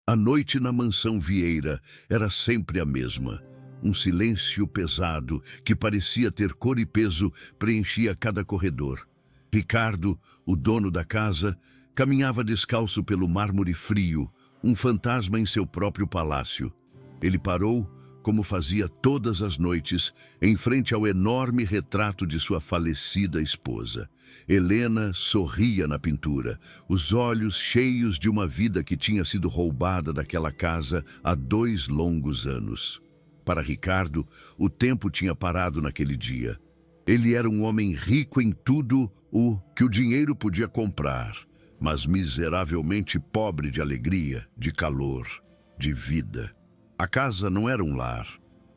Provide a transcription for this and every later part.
A noite na mansão Vieira era sempre a mesma. Um silêncio pesado, que parecia ter cor e peso, preenchia cada corredor. Ricardo, o dono da casa, caminhava descalço pelo mármore frio, um fantasma em seu próprio palácio. Ele parou, como fazia todas as noites, em frente ao enorme retrato de sua falecida esposa. Helena sorria na pintura, os olhos cheios de uma vida que tinha sido roubada daquela casa há 2 longos anos. Para Ricardo, o tempo tinha parado naquele dia. Ele era um homem rico em tudo o que o dinheiro podia comprar, mas miseravelmente pobre de alegria, de calor, de vida. A casa não era um lar,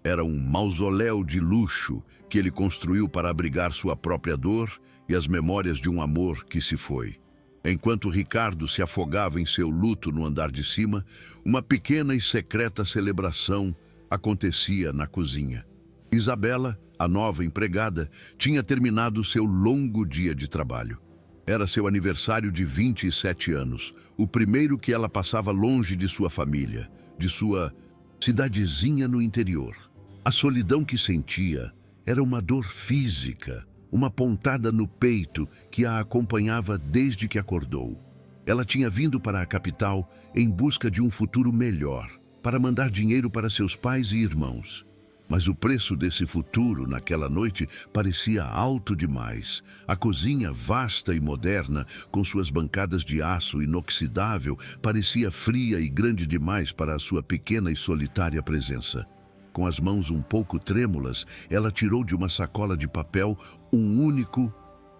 era um mausoléu de luxo que ele construiu para abrigar sua própria dor e as memórias de um amor que se foi. Enquanto Ricardo se afogava em seu luto no andar de cima, uma pequena e secreta celebração acontecia na cozinha. Isabela, a nova empregada, tinha terminado seu longo dia de trabalho. Era seu aniversário de 27 anos, o primeiro que ela passava longe de sua família, de sua cidadezinha no interior. A solidão que sentia era uma dor física, uma pontada no peito que a acompanhava desde que acordou. Ela tinha vindo para a capital em busca de um futuro melhor, para mandar dinheiro para seus pais e irmãos. Mas o preço desse futuro naquela noite parecia alto demais. A cozinha, vasta e moderna, com suas bancadas de aço inoxidável, parecia fria e grande demais para a sua pequena e solitária presença. Com as mãos um pouco trêmulas, ela tirou de uma sacola de papel um único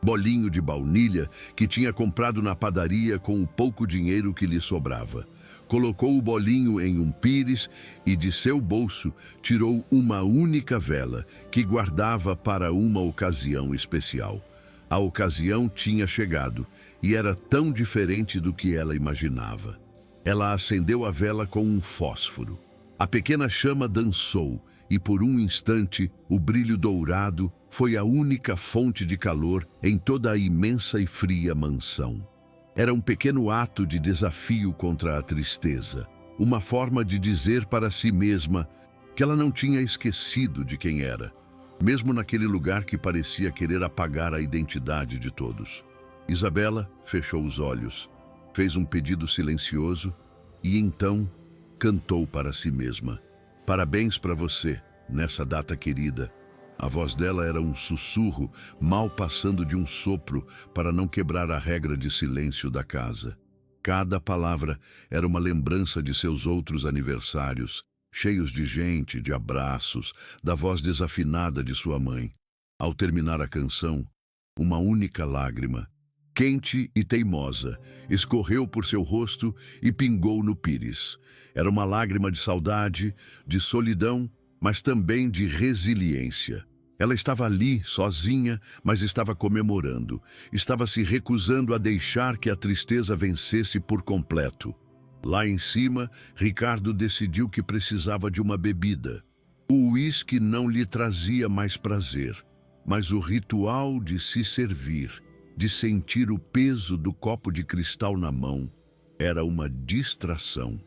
bolinho de baunilha que tinha comprado na padaria com o pouco dinheiro que lhe sobrava. Colocou o bolinho em um pires e de seu bolso tirou uma única vela que guardava para uma ocasião especial. A ocasião tinha chegado e era tão diferente do que ela imaginava. Ela acendeu a vela com um fósforo. A pequena chama dançou e por um instante o brilho dourado foi a única fonte de calor em toda a imensa e fria mansão. Era um pequeno ato de desafio contra a tristeza, uma forma de dizer para si mesma que ela não tinha esquecido de quem era, mesmo naquele lugar que parecia querer apagar a identidade de todos. Isabela fechou os olhos, fez um pedido silencioso e então cantou para si mesma. Parabéns para você, nessa data querida. A voz dela era um sussurro, mal passando de um sopro para não quebrar a regra de silêncio da casa. Cada palavra era uma lembrança de seus outros aniversários, cheios de gente, de abraços, da voz desafinada de sua mãe. Ao terminar a canção, uma única lágrima, quente e teimosa, escorreu por seu rosto e pingou no pires. Era uma lágrima de saudade, de solidão, mas também de resiliência. Ela estava ali, sozinha, mas estava comemorando. Estava se recusando a deixar que a tristeza vencesse por completo. Lá em cima, Ricardo decidiu que precisava de uma bebida. O uísque não lhe trazia mais prazer, mas o ritual de se servir, de sentir o peso do copo de cristal na mão, era uma distração.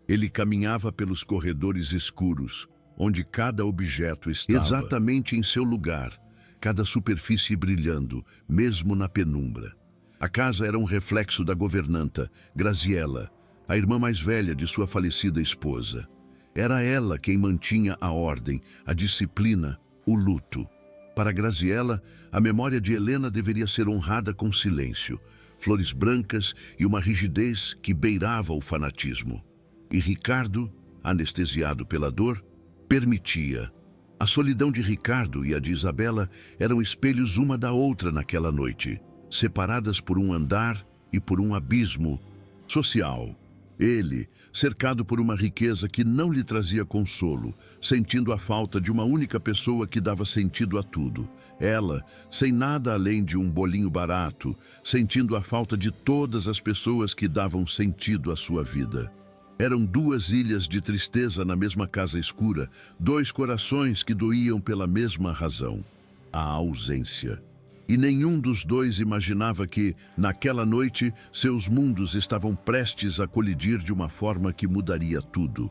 Ele caminhava pelos corredores escuros, onde cada objeto estava exatamente em seu lugar, cada superfície brilhando, mesmo na penumbra. A casa era um reflexo da governanta, Graziella, a irmã mais velha de sua falecida esposa. Era ela quem mantinha a ordem, a disciplina, o luto. Para Graziella, a memória de Helena deveria ser honrada com silêncio, flores brancas e uma rigidez que beirava o fanatismo. E Ricardo, anestesiado pela dor, permitia. A solidão de Ricardo e a de Isabela eram espelhos uma da outra naquela noite, separadas por um andar e por um abismo social. Ele, cercado por uma riqueza que não lhe trazia consolo, sentindo a falta de uma única pessoa que dava sentido a tudo. Ela, sem nada além de um bolinho barato, sentindo a falta de todas as pessoas que davam sentido à sua vida. Eram 2 ilhas de tristeza na mesma casa escura, 2 corações que doíam pela mesma razão, a ausência. E nenhum dos dois imaginava que, naquela noite, seus mundos estavam prestes a colidir de uma forma que mudaria tudo.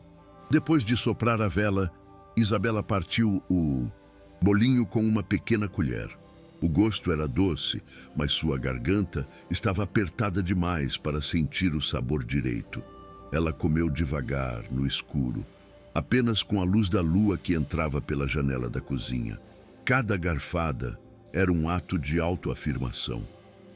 Depois de soprar a vela, Isabela partiu o bolinho com uma pequena colher. O gosto era doce, mas sua garganta estava apertada demais para sentir o sabor direito. Ela comeu devagar, no escuro, apenas com a luz da lua que entrava pela janela da cozinha. Cada garfada era um ato de autoafirmação.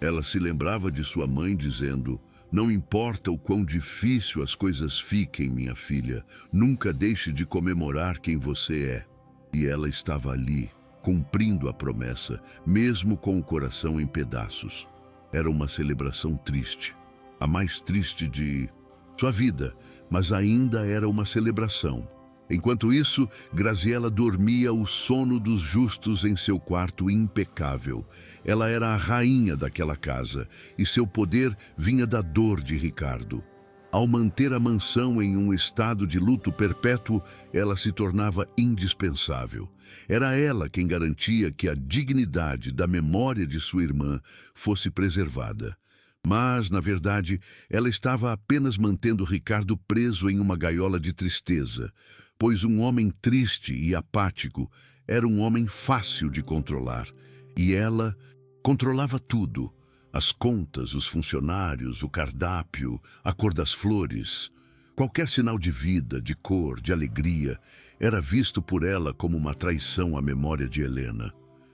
Ela se lembrava de sua mãe dizendo: "Não importa o quão difícil as coisas fiquem, minha filha, nunca deixe de comemorar quem você é." E ela estava ali, cumprindo a promessa, mesmo com o coração em pedaços. Era uma celebração triste, a mais triste de sua vida, mas ainda era uma celebração. Enquanto isso, Graziela dormia o sono dos justos em seu quarto impecável. Ela era a rainha daquela casa, e seu poder vinha da dor de Ricardo. Ao manter a mansão em um estado de luto perpétuo, ela se tornava indispensável. Era ela quem garantia que a dignidade da memória de sua irmã fosse preservada. Mas, na verdade, ela estava apenas mantendo Ricardo preso em uma gaiola de tristeza, pois um homem triste e apático era um homem fácil de controlar, e ela controlava tudo: as contas, os funcionários, o cardápio, a cor das flores. Qualquer sinal de vida, de cor, de alegria, era visto por ela como uma traição à memória de Helena.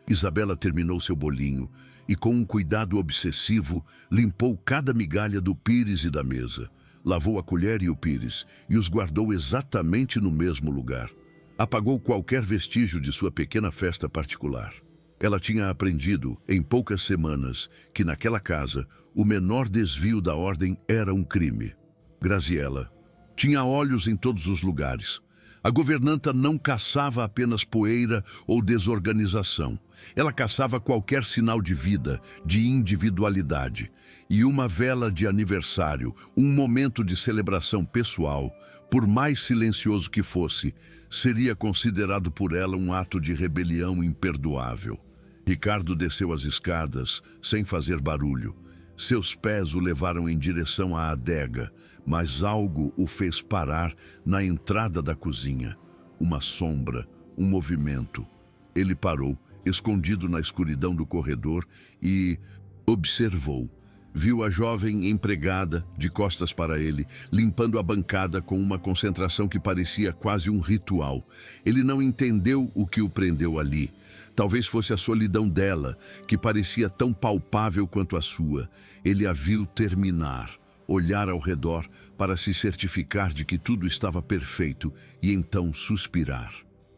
Isabela terminou seu bolinho e, com um cuidado obsessivo, limpou cada migalha do pires e da mesa. Lavou a colher e o pires e os guardou exatamente no mesmo lugar. Apagou qualquer vestígio de sua pequena festa particular. Ela tinha aprendido, em poucas semanas, que naquela casa o menor desvio da ordem era um crime. Graziela tinha olhos em todos os lugares. A governanta não caçava apenas poeira ou desorganização. Ela caçava qualquer sinal de vida, de individualidade. E uma vela de aniversário, um momento de celebração pessoal, por mais silencioso que fosse, seria considerado por ela um ato de rebelião imperdoável. Ricardo desceu as escadas, sem fazer barulho. Seus pés o levaram em direção à adega, mas algo o fez parar na entrada da cozinha. Uma sombra, um movimento. Ele parou, escondido na escuridão do corredor, e observou. Viu a jovem empregada, de costas para ele, limpando a bancada com uma concentração que parecia quase um ritual. Ele não entendeu o que o prendeu ali. Talvez fosse a solidão dela, que parecia tão palpável quanto a sua. Ele a viu terminar, olhar ao redor para se certificar de que tudo estava perfeito e então suspirar.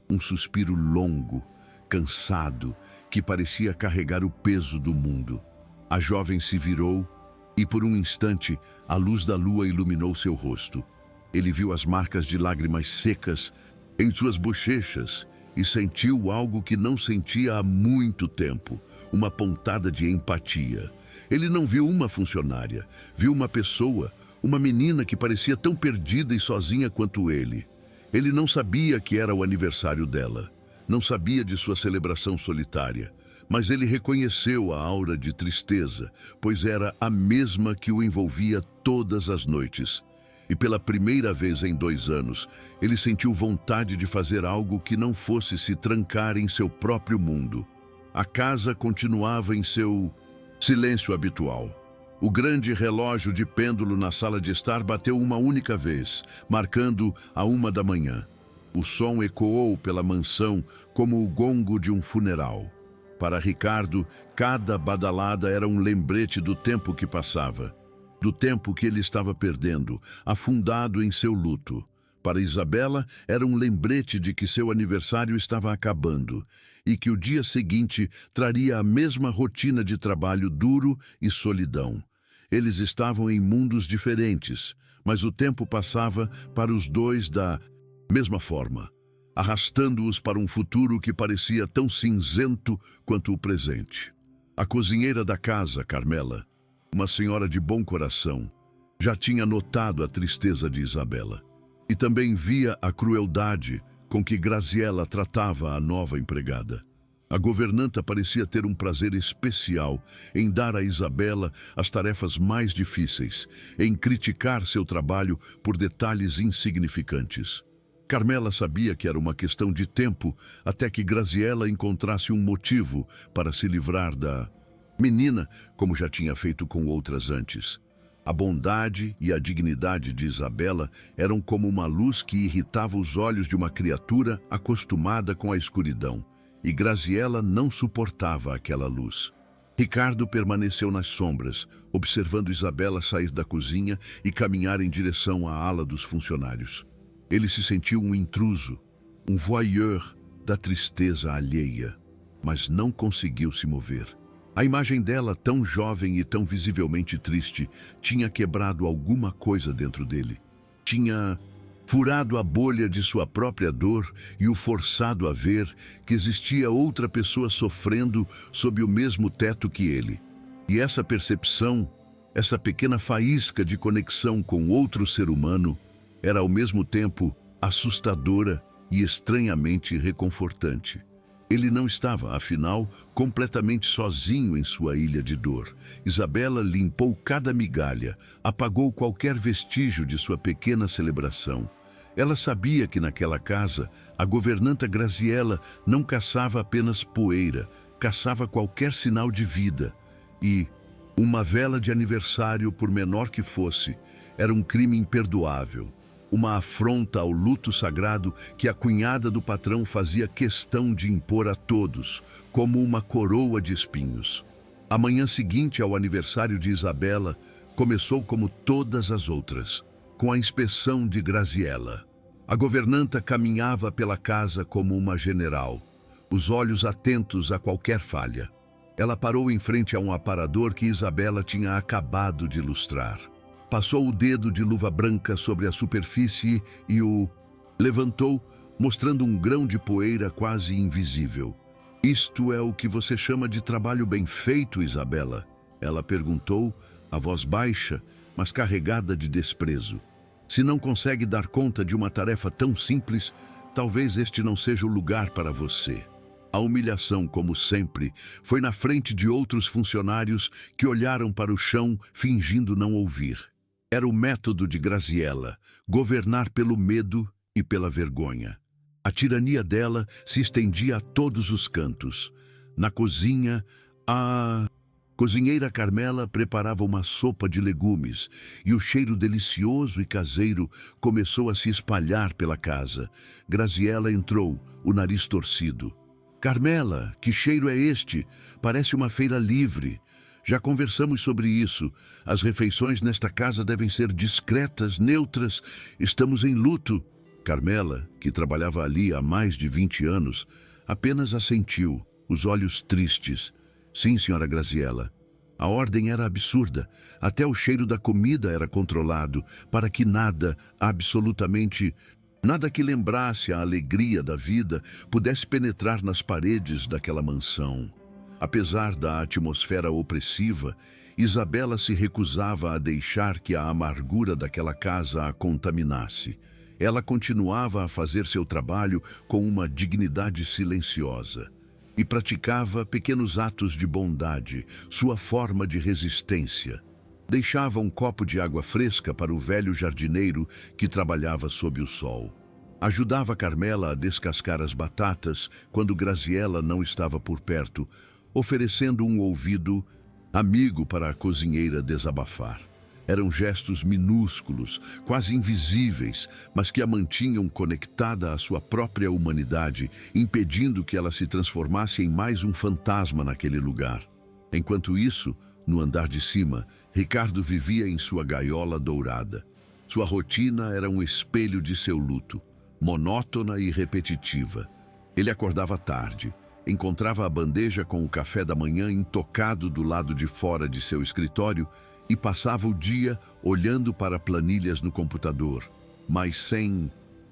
Um suspiro longo, cansado, que parecia carregar o peso do mundo. A jovem se virou e, por um instante, a luz da lua iluminou seu rosto. Ele viu as marcas de lágrimas secas em suas bochechas e sentiu algo que não sentia há muito tempo, uma pontada de empatia. Ele não viu uma funcionária, viu uma pessoa, uma menina que parecia tão perdida e sozinha quanto ele. Ele não sabia que era o aniversário dela, não sabia de sua celebração solitária, mas ele reconheceu a aura de tristeza, pois era a mesma que o envolvia todas as noites. E pela primeira vez em 2 anos, ele sentiu vontade de fazer algo que não fosse se trancar em seu próprio mundo. A casa continuava em seu silêncio habitual. O grande relógio de pêndulo na sala de estar bateu uma única vez, marcando a 1 da manhã. O som ecoou pela mansão como o gongo de um funeral. Para Ricardo, cada badalada era um lembrete do tempo que passava, do tempo que ele estava perdendo, afundado em seu luto. Para Isabela, era um lembrete de que seu aniversário estava acabando e que o dia seguinte traria a mesma rotina de trabalho duro e solidão. Eles estavam em mundos diferentes, mas o tempo passava para os dois da mesma forma, arrastando-os para um futuro que parecia tão cinzento quanto o presente. A cozinheira da casa, Carmela, uma senhora de bom coração, já tinha notado a tristeza de Isabela e também via a crueldade com que Graziela tratava a nova empregada. A governanta parecia ter um prazer especial em dar a Isabela as tarefas mais difíceis, em criticar seu trabalho por detalhes insignificantes. Carmela sabia que era uma questão de tempo até que Graziella encontrasse um motivo para se livrar da menina, como já tinha feito com outras antes. A bondade e a dignidade de Isabela eram como uma luz que irritava os olhos de uma criatura acostumada com a escuridão, e Graziella não suportava aquela luz. Ricardo permaneceu nas sombras, observando Isabela sair da cozinha e caminhar em direção à ala dos funcionários. Ele se sentiu um intruso, um voyeur da tristeza alheia, mas não conseguiu se mover. A imagem dela, tão jovem e tão visivelmente triste, tinha quebrado alguma coisa dentro dele. Tinha furado a bolha de sua própria dor e o forçado a ver que existia outra pessoa sofrendo sob o mesmo teto que ele. E essa percepção, essa pequena faísca de conexão com outro ser humano, era ao mesmo tempo assustadora e estranhamente reconfortante. Ele não estava, afinal, completamente sozinho em sua ilha de dor. Isabela limpou cada migalha, apagou qualquer vestígio de sua pequena celebração. Ela sabia que naquela casa, a governanta Graziella não caçava apenas poeira, caçava qualquer sinal de vida. E uma vela de aniversário, por menor que fosse, era um crime imperdoável. Uma afronta ao luto sagrado que a cunhada do patrão fazia questão de impor a todos, como uma coroa de espinhos. A manhã seguinte ao aniversário de Isabela começou como todas as outras, com a inspeção de Graziella. A governanta caminhava pela casa como uma general, os olhos atentos a qualquer falha. Ela parou em frente a um aparador que Isabela tinha acabado de lustrar. Passou o dedo de luva branca sobre a superfície e o levantou, mostrando um grão de poeira quase invisível. "Isto é o que você chama de trabalho bem feito, Isabela?" Ela perguntou, a voz baixa, mas carregada de desprezo. "Se não consegue dar conta de uma tarefa tão simples, talvez este não seja o lugar para você." A humilhação, como sempre, foi na frente de outros funcionários que olharam para o chão, fingindo não ouvir. Era o método de Graziella, governar pelo medo e pela vergonha. A tirania dela se estendia a todos os cantos. Na cozinha, a cozinheira Carmela preparava uma sopa de legumes e o cheiro delicioso e caseiro começou a se espalhar pela casa. Graziella entrou, o nariz torcido. "Carmela, que cheiro é este? Parece uma feira livre. Já conversamos sobre isso. As refeições nesta casa devem ser discretas, neutras. Estamos em luto." Carmela, que trabalhava ali há mais de 20 anos, apenas assentiu, os olhos tristes. "Sim, senhora Graziella." A ordem era absurda. Até o cheiro da comida era controlado, para que nada, absolutamente nada que lembrasse a alegria da vida, pudesse penetrar nas paredes daquela mansão. Apesar da atmosfera opressiva, Isabela se recusava a deixar que a amargura daquela casa a contaminasse. Ela continuava a fazer seu trabalho com uma dignidade silenciosa e praticava pequenos atos de bondade, sua forma de resistência. Deixava um copo de água fresca para o velho jardineiro que trabalhava sob o sol. Ajudava Carmela a descascar as batatas quando Graziella não estava por perto, oferecendo um ouvido amigo para a cozinheira desabafar. Eram gestos minúsculos, quase invisíveis, mas que a mantinham conectada à sua própria humanidade, impedindo que ela se transformasse em mais um fantasma naquele lugar. Enquanto isso, no andar de cima, Ricardo vivia em sua gaiola dourada. Sua rotina era um espelho de seu luto, monótona e repetitiva. Ele acordava tarde, encontrava a bandeja com o café da manhã intocado do lado de fora de seu escritório e passava o dia olhando para planilhas no computador, mas sem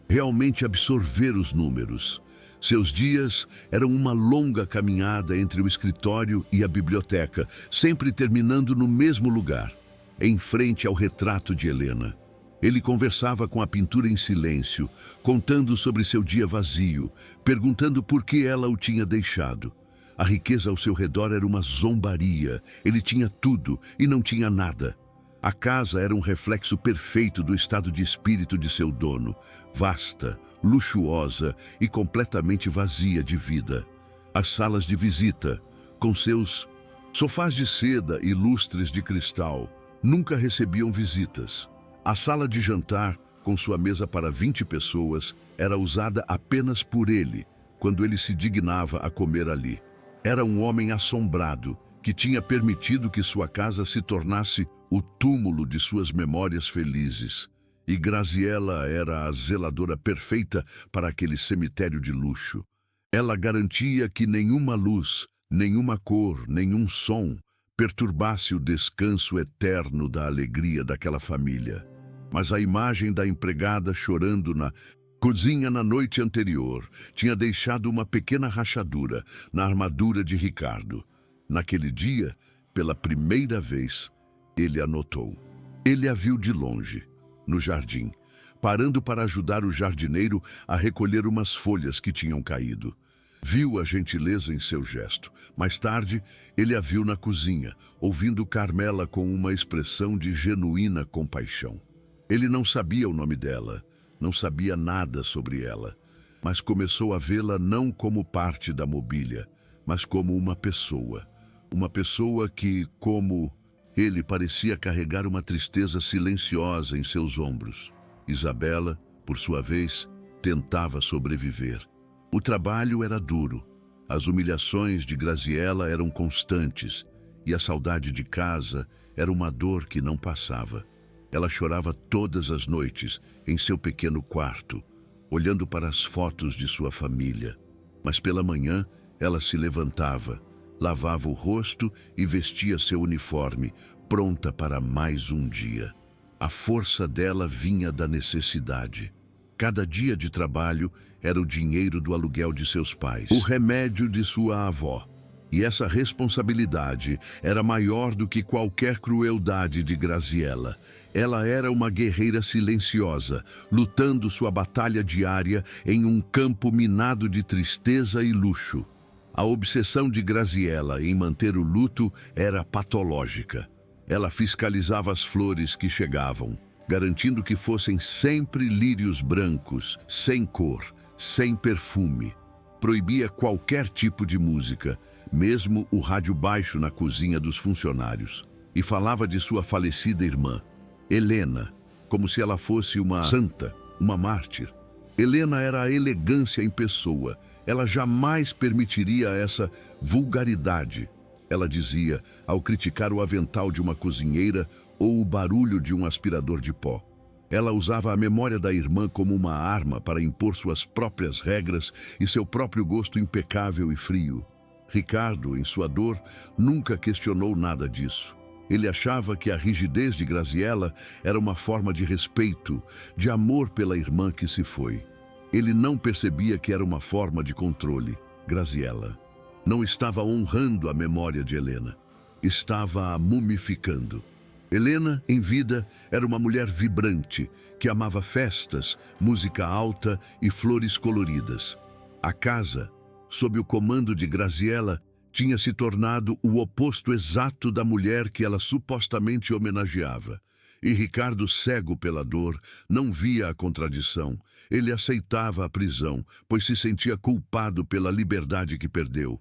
realmente absorver os números. Seus dias eram uma longa caminhada entre o escritório e a biblioteca, sempre terminando no mesmo lugar, em frente ao retrato de Helena. Ele conversava com a pintura em silêncio, contando sobre seu dia vazio, perguntando por que ela o tinha deixado. A riqueza ao seu redor era uma zombaria. Ele tinha tudo e não tinha nada. A casa era um reflexo perfeito do estado de espírito de seu dono, vasta, luxuosa e completamente vazia de vida. As salas de visita, com seus sofás de seda e lustres de cristal, nunca recebiam visitas. A sala de jantar, com sua mesa para 20 pessoas, era usada apenas por ele, quando ele se dignava a comer ali. Era um homem assombrado, que tinha permitido que sua casa se tornasse o túmulo de suas memórias felizes. E Graziella era a zeladora perfeita para aquele cemitério de luxo. Ela garantia que nenhuma luz, nenhuma cor, nenhum som perturbasse o descanso eterno da alegria daquela família. Mas a imagem da empregada chorando na cozinha na noite anterior tinha deixado uma pequena rachadura na armadura de Ricardo. Naquele dia, pela primeira vez, ele a notou. Ele a viu de longe, no jardim, parando para ajudar o jardineiro a recolher umas folhas que tinham caído. Viu a gentileza em seu gesto. Mais tarde, ele a viu na cozinha, ouvindo Carmela com uma expressão de genuína compaixão. Ele não sabia o nome dela, não sabia nada sobre ela, mas começou a vê-la não como parte da mobília, mas como uma pessoa. Uma pessoa que, como ele, parecia carregar uma tristeza silenciosa em seus ombros. Isabela, por sua vez, tentava sobreviver. O trabalho era duro, as humilhações de Graziella eram constantes e a saudade de casa era uma dor que não passava. Ela chorava todas as noites em seu pequeno quarto, olhando para as fotos de sua família. Mas pela manhã ela se levantava, lavava o rosto e vestia seu uniforme, pronta para mais um dia. A força dela vinha da necessidade. Cada dia de trabalho era o dinheiro do aluguel de seus pais, o remédio de sua avó. E essa responsabilidade era maior do que qualquer crueldade de Graziella. Ela era uma guerreira silenciosa, lutando sua batalha diária em um campo minado de tristeza e luxo. A obsessão de Graziella em manter o luto era patológica. Ela fiscalizava as flores que chegavam, garantindo que fossem sempre lírios brancos, sem cor, sem perfume. Proibia qualquer tipo de música, mesmo o rádio baixo na cozinha dos funcionários. E falava de sua falecida irmã, Helena, como se ela fosse uma santa, uma mártir. Helena era a elegância em pessoa. Ela jamais permitiria essa vulgaridade. Ela dizia, ao criticar o avental de uma cozinheira ou o barulho de um aspirador de pó. Ela usava a memória da irmã como uma arma para impor suas próprias regras e seu próprio gosto impecável e frio. Ricardo, em sua dor, nunca questionou nada disso. Ele achava que a rigidez de Graziella era uma forma de respeito, de amor pela irmã que se foi. Ele não percebia que era uma forma de controle. Graziella não estava honrando a memória de Helena. Estava a mumificando. Helena, em vida, era uma mulher vibrante, que amava festas, música alta e flores coloridas. A casa, sob o comando de Graziella, tinha se tornado o oposto exato da mulher que ela supostamente homenageava. E Ricardo, cego pela dor, não via a contradição. Ele aceitava a prisão, pois se sentia culpado pela liberdade que perdeu.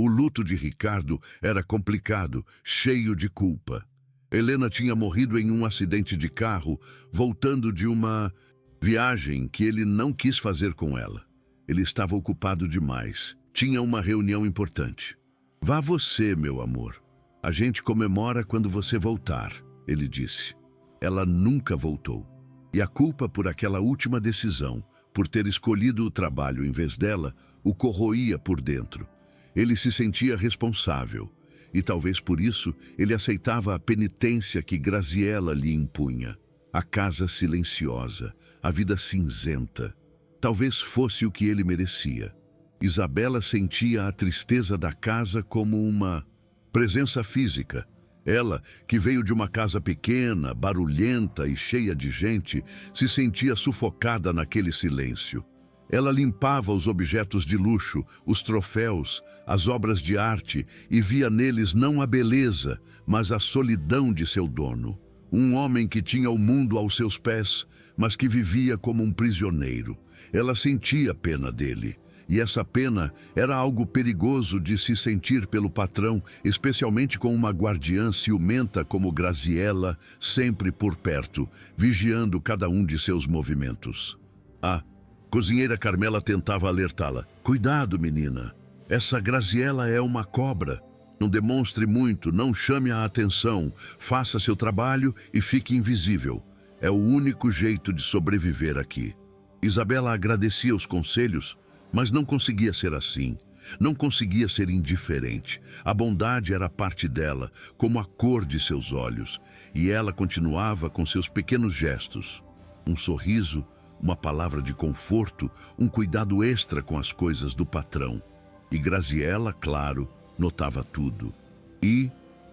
O luto de Ricardo era complicado, cheio de culpa. Helena tinha morrido em um acidente de carro, voltando de uma viagem que ele não quis fazer com ela. Ele estava ocupado demais. Tinha uma reunião importante. Vá você, meu amor. A gente comemora quando você voltar, ele disse. Ela nunca voltou. E a culpa por aquela última decisão, por ter escolhido o trabalho em vez dela, o corroía por dentro. Ele se sentia responsável. E talvez por isso ele aceitava a penitência que Graziella lhe impunha. A casa silenciosa, a vida cinzenta. Talvez fosse o que ele merecia. Isabela sentia a tristeza da casa como uma presença física. Ela, que veio de uma casa pequena, barulhenta e cheia de gente, se sentia sufocada naquele silêncio. Ela limpava os objetos de luxo, os troféus, as obras de arte e via neles não a beleza, mas a solidão de seu dono. Um homem que tinha o mundo aos seus pés, mas que vivia como um prisioneiro. Ela sentia pena dele. E essa pena era algo perigoso de se sentir pelo patrão, especialmente com uma guardiã ciumenta como Graziella, sempre por perto, vigiando cada um de seus movimentos. A cozinheira Carmela tentava alertá-la. Cuidado, menina. Essa Graziella é uma cobra. Não demonstre muito, não chame a atenção. Faça seu trabalho e fique invisível. É o único jeito de sobreviver aqui. Isabela agradecia os conselhos, mas não conseguia ser assim. Não conseguia ser indiferente. A bondade era parte dela, como a cor de seus olhos. E ela continuava com seus pequenos gestos. Um sorriso, uma palavra de conforto, um cuidado extra com as coisas do patrão. E Graziella, claro, notava tudo. E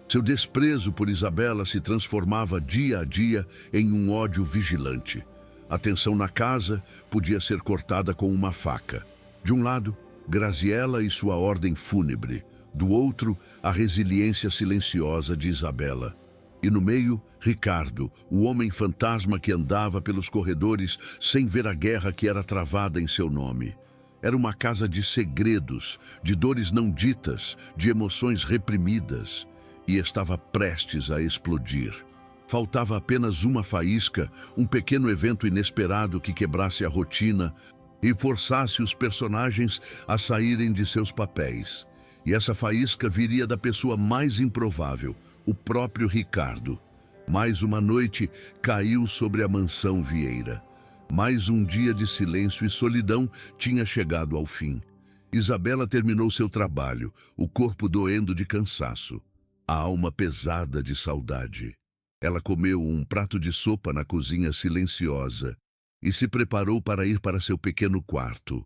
seu desprezo por Isabela se transformava dia a dia em um ódio vigilante. A tensão na casa podia ser cortada com uma faca. De um lado, Graziella e sua ordem fúnebre. Do outro, a resiliência silenciosa de Isabela. E no meio, Ricardo, o homem fantasma que andava pelos corredores sem ver a guerra que era travada em seu nome. Era uma casa de segredos, de dores não ditas, de emoções reprimidas. E estava prestes a explodir. Faltava apenas uma faísca, um pequeno evento inesperado que quebrasse a rotina e forçasse os personagens a saírem de seus papéis. E essa faísca viria da pessoa mais improvável, o próprio Ricardo. Mais uma noite caiu sobre a mansão Vieira. Mais um dia de silêncio e solidão tinha chegado ao fim. Isabela terminou seu trabalho, o corpo doendo de cansaço, a alma pesada de saudade. Ela comeu um prato de sopa na cozinha silenciosa e se preparou para ir para seu pequeno quarto.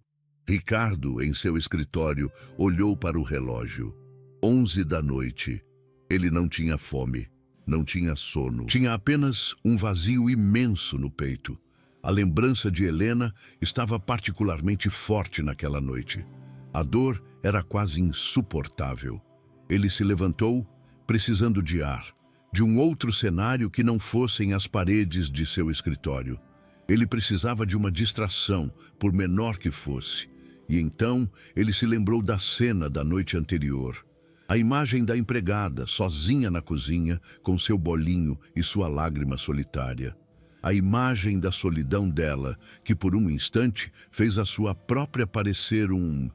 Ricardo, em seu escritório, olhou para o relógio. 11 da noite. Ele não tinha fome, não tinha sono. Tinha apenas um vazio imenso no peito. A lembrança de Helena estava particularmente forte naquela noite. A dor era quase insuportável. Ele se levantou, precisando de ar, de um outro cenário que não fossem as paredes de seu escritório. Ele precisava de uma distração, por menor que fosse. E então ele se lembrou da cena da noite anterior. A imagem da empregada, sozinha na cozinha, com seu bolinho e sua lágrima solitária. A imagem da solidão dela, que por um instante fez a sua própria parecer um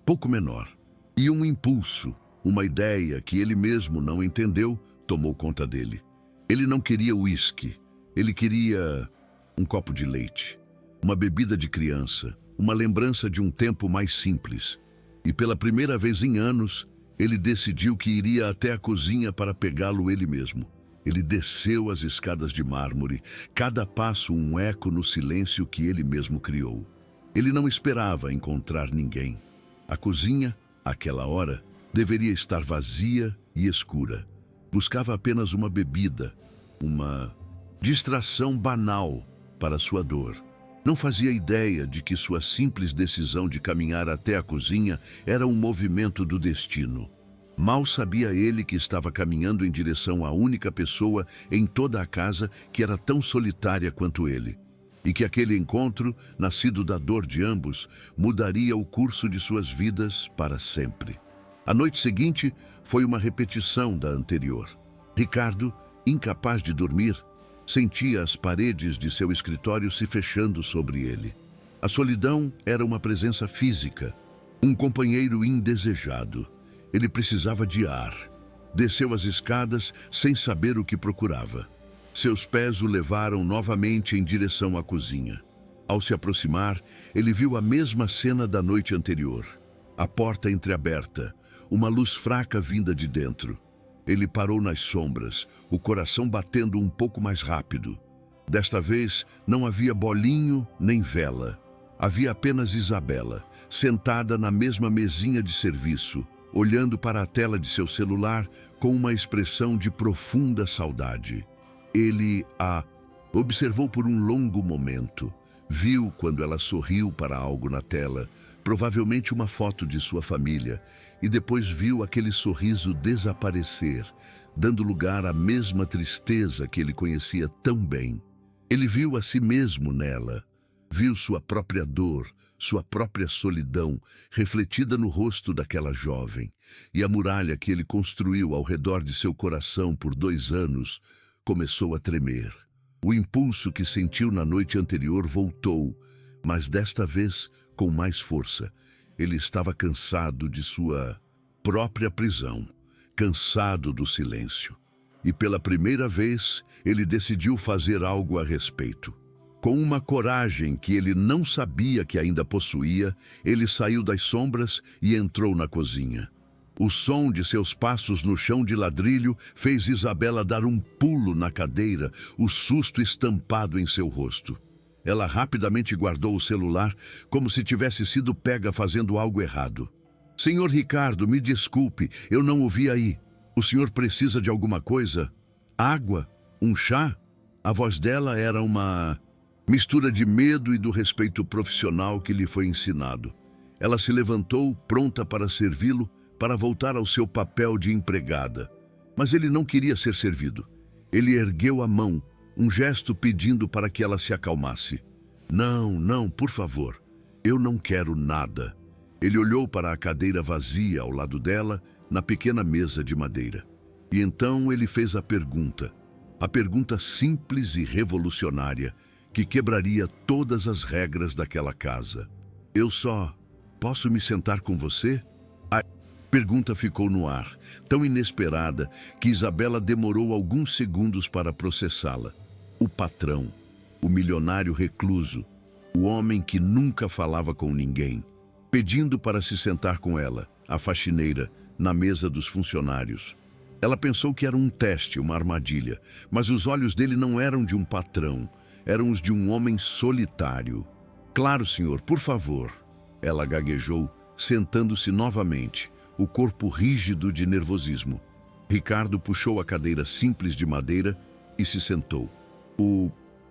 pouco menor. E um impulso, uma ideia que ele mesmo não entendeu, tomou conta dele. Ele não queria uísque, ele queria um copo de leite, uma bebida de criança, uma lembrança de um tempo mais simples. E pela primeira vez em anos, ele decidiu que iria até a cozinha para pegá-lo ele mesmo. Ele desceu as escadas de mármore, cada passo um eco no silêncio que ele mesmo criou. Ele não esperava encontrar ninguém. A cozinha, àquela hora, deveria estar vazia e escura. Buscava apenas uma bebida, uma distração banal para sua dor. Não fazia ideia de que sua simples decisão de caminhar até a cozinha era um movimento do destino. Mal sabia ele que estava caminhando em direção à única pessoa em toda a casa que era tão solitária quanto ele. E que aquele encontro, nascido da dor de ambos, mudaria o curso de suas vidas para sempre. A noite seguinte foi uma repetição da anterior. Ricardo, incapaz de dormir, sentia as paredes de seu escritório se fechando sobre ele. A solidão era uma presença física, um companheiro indesejado. Ele precisava de ar. Desceu as escadas sem saber o que procurava. Seus pés o levaram novamente em direção à cozinha. Ao se aproximar, ele viu a mesma cena da noite anterior. A porta entreaberta, uma luz fraca vinda de dentro. Ele parou nas sombras, o coração batendo um pouco mais rápido. Desta vez, não havia bolinho nem vela. Havia apenas Isabela, sentada na mesma mesinha de serviço, olhando para a tela de seu celular com uma expressão de profunda saudade. Ele a observou por um longo momento, Viu quando ela sorriu para algo na tela, provavelmente uma foto de sua família, e depois viu aquele sorriso desaparecer, dando lugar à mesma tristeza que ele conhecia tão bem. Ele viu a si mesmo nela, viu sua própria dor, sua própria solidão, refletida no rosto daquela jovem, e a muralha que ele construiu ao redor de seu coração por 2 anos começou a tremer. O impulso que sentiu na noite anterior voltou, mas desta vez com mais força. Ele estava cansado de sua própria prisão, cansado do silêncio. E pela primeira vez, ele decidiu fazer algo a respeito. Com uma coragem que ele não sabia que ainda possuía, ele saiu das sombras e entrou na cozinha. O som de seus passos no chão de ladrilho fez Isabela dar um pulo na cadeira, o susto estampado em seu rosto. Ela rapidamente guardou o celular, como se tivesse sido pega fazendo algo errado. Senhor Ricardo, me desculpe, eu não o vi aí. O senhor precisa de alguma coisa? Água? Um chá? A voz dela era uma mistura de medo e do respeito profissional que lhe foi ensinado. Ela se levantou, pronta para servi-lo, para voltar ao seu papel de empregada. Mas ele não queria ser servido. Ele ergueu a mão, um gesto pedindo para que ela se acalmasse. Não, por favor. Eu não quero nada. Ele olhou para a cadeira vazia ao lado dela, na pequena mesa de madeira. E então ele fez a pergunta simples e revolucionária, que quebraria todas as regras daquela casa. Eu só posso me sentar com você? A pergunta ficou no ar, tão inesperada que Isabela demorou alguns segundos para processá-la. O patrão, o milionário recluso, o homem que nunca falava com ninguém, pedindo para se sentar com ela, a faxineira, na mesa dos funcionários. Ela pensou que era um teste, uma armadilha, mas os olhos dele não eram de um patrão, eram os de um homem solitário. Claro, senhor, por favor. Ela gaguejou, sentando-se novamente, o corpo rígido de nervosismo. Ricardo puxou a cadeira simples de madeira e se sentou. O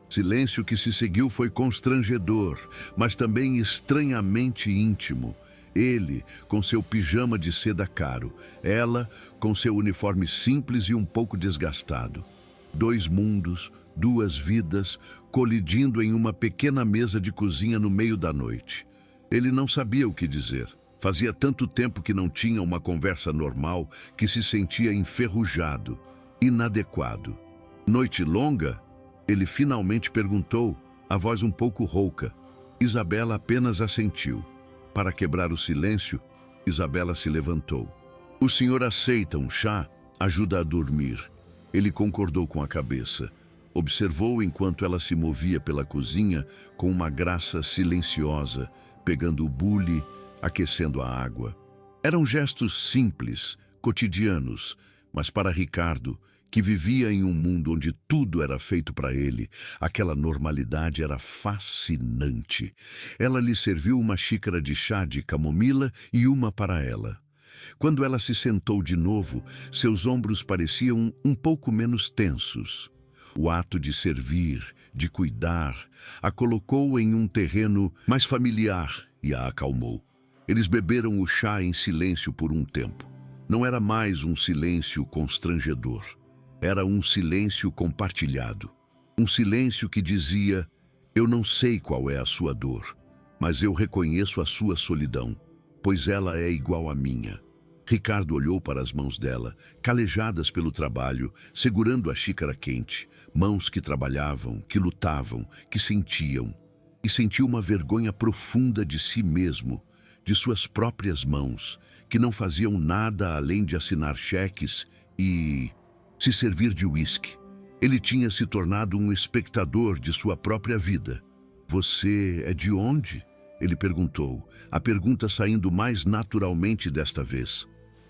silêncio que se seguiu foi constrangedor, mas também estranhamente íntimo. Ele, com seu pijama de seda caro, ela, com seu uniforme simples e um pouco desgastado. 2 mundos, 2 vidas, colidindo em uma pequena mesa de cozinha no meio da noite. Ele não sabia o que dizer. Fazia tanto tempo que não tinha uma conversa normal que se sentia enferrujado, inadequado. Noite longa? Ele finalmente perguntou, a voz um pouco rouca. Isabela apenas assentiu. Para quebrar o silêncio, Isabela se levantou. O senhor aceita um chá? Ajuda a dormir. Ele concordou com a cabeça. Observou enquanto ela se movia pela cozinha com uma graça silenciosa, pegando o bule, aquecendo a água. Eram gestos simples, cotidianos, mas para Ricardo, que vivia em um mundo onde tudo era feito para ele, aquela normalidade era fascinante. Ela lhe serviu uma xícara de chá de camomila e uma para ela. Quando ela se sentou de novo, seus ombros pareciam um pouco menos tensos. O ato de servir, de cuidar, a colocou em um terreno mais familiar e a acalmou. Eles beberam o chá em silêncio por um tempo. Não era mais um silêncio constrangedor. Era um silêncio compartilhado. Um silêncio que dizia, eu não sei qual é a sua dor, mas eu reconheço a sua solidão, pois ela é igual à minha. Ricardo olhou para as mãos dela, calejadas pelo trabalho, segurando a xícara quente, mãos que trabalhavam, que lutavam, que sentiam. E sentiu uma vergonha profunda de si mesmo, de suas próprias mãos, que não faziam nada além de assinar cheques e se servir de uísque. Ele tinha se tornado um espectador de sua própria vida. Você é de onde? Ele perguntou, a pergunta saindo mais naturalmente desta vez.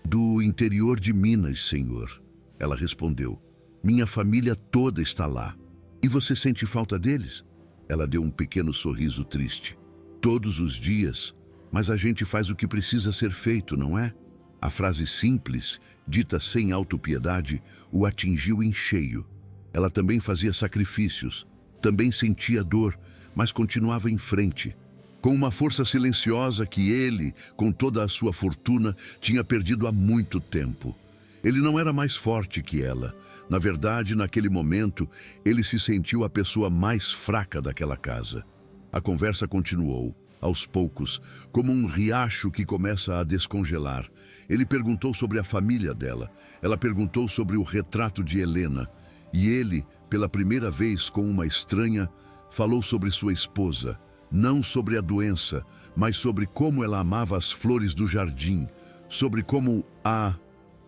Do interior de Minas, senhor. Ela respondeu, minha família toda está lá. E você sente falta deles? Ela deu um pequeno sorriso triste. Todos os dias, mas a gente faz o que precisa ser feito, não é? A frase simples, dita sem autopiedade, o atingiu em cheio. Ela também fazia sacrifícios, também sentia dor, mas continuava em frente, com uma força silenciosa que ele, com toda a sua fortuna, tinha perdido há muito tempo. Ele não era mais forte que ela. Na verdade, naquele momento, ele se sentiu a pessoa mais fraca daquela casa. A conversa continuou, aos poucos, como um riacho que começa a descongelar. Ele perguntou sobre a família dela. Ela perguntou sobre o retrato de Helena. E ele, pela primeira vez com uma estranha, falou sobre sua esposa. Não sobre a doença, mas sobre como ela amava as flores do jardim, sobre como a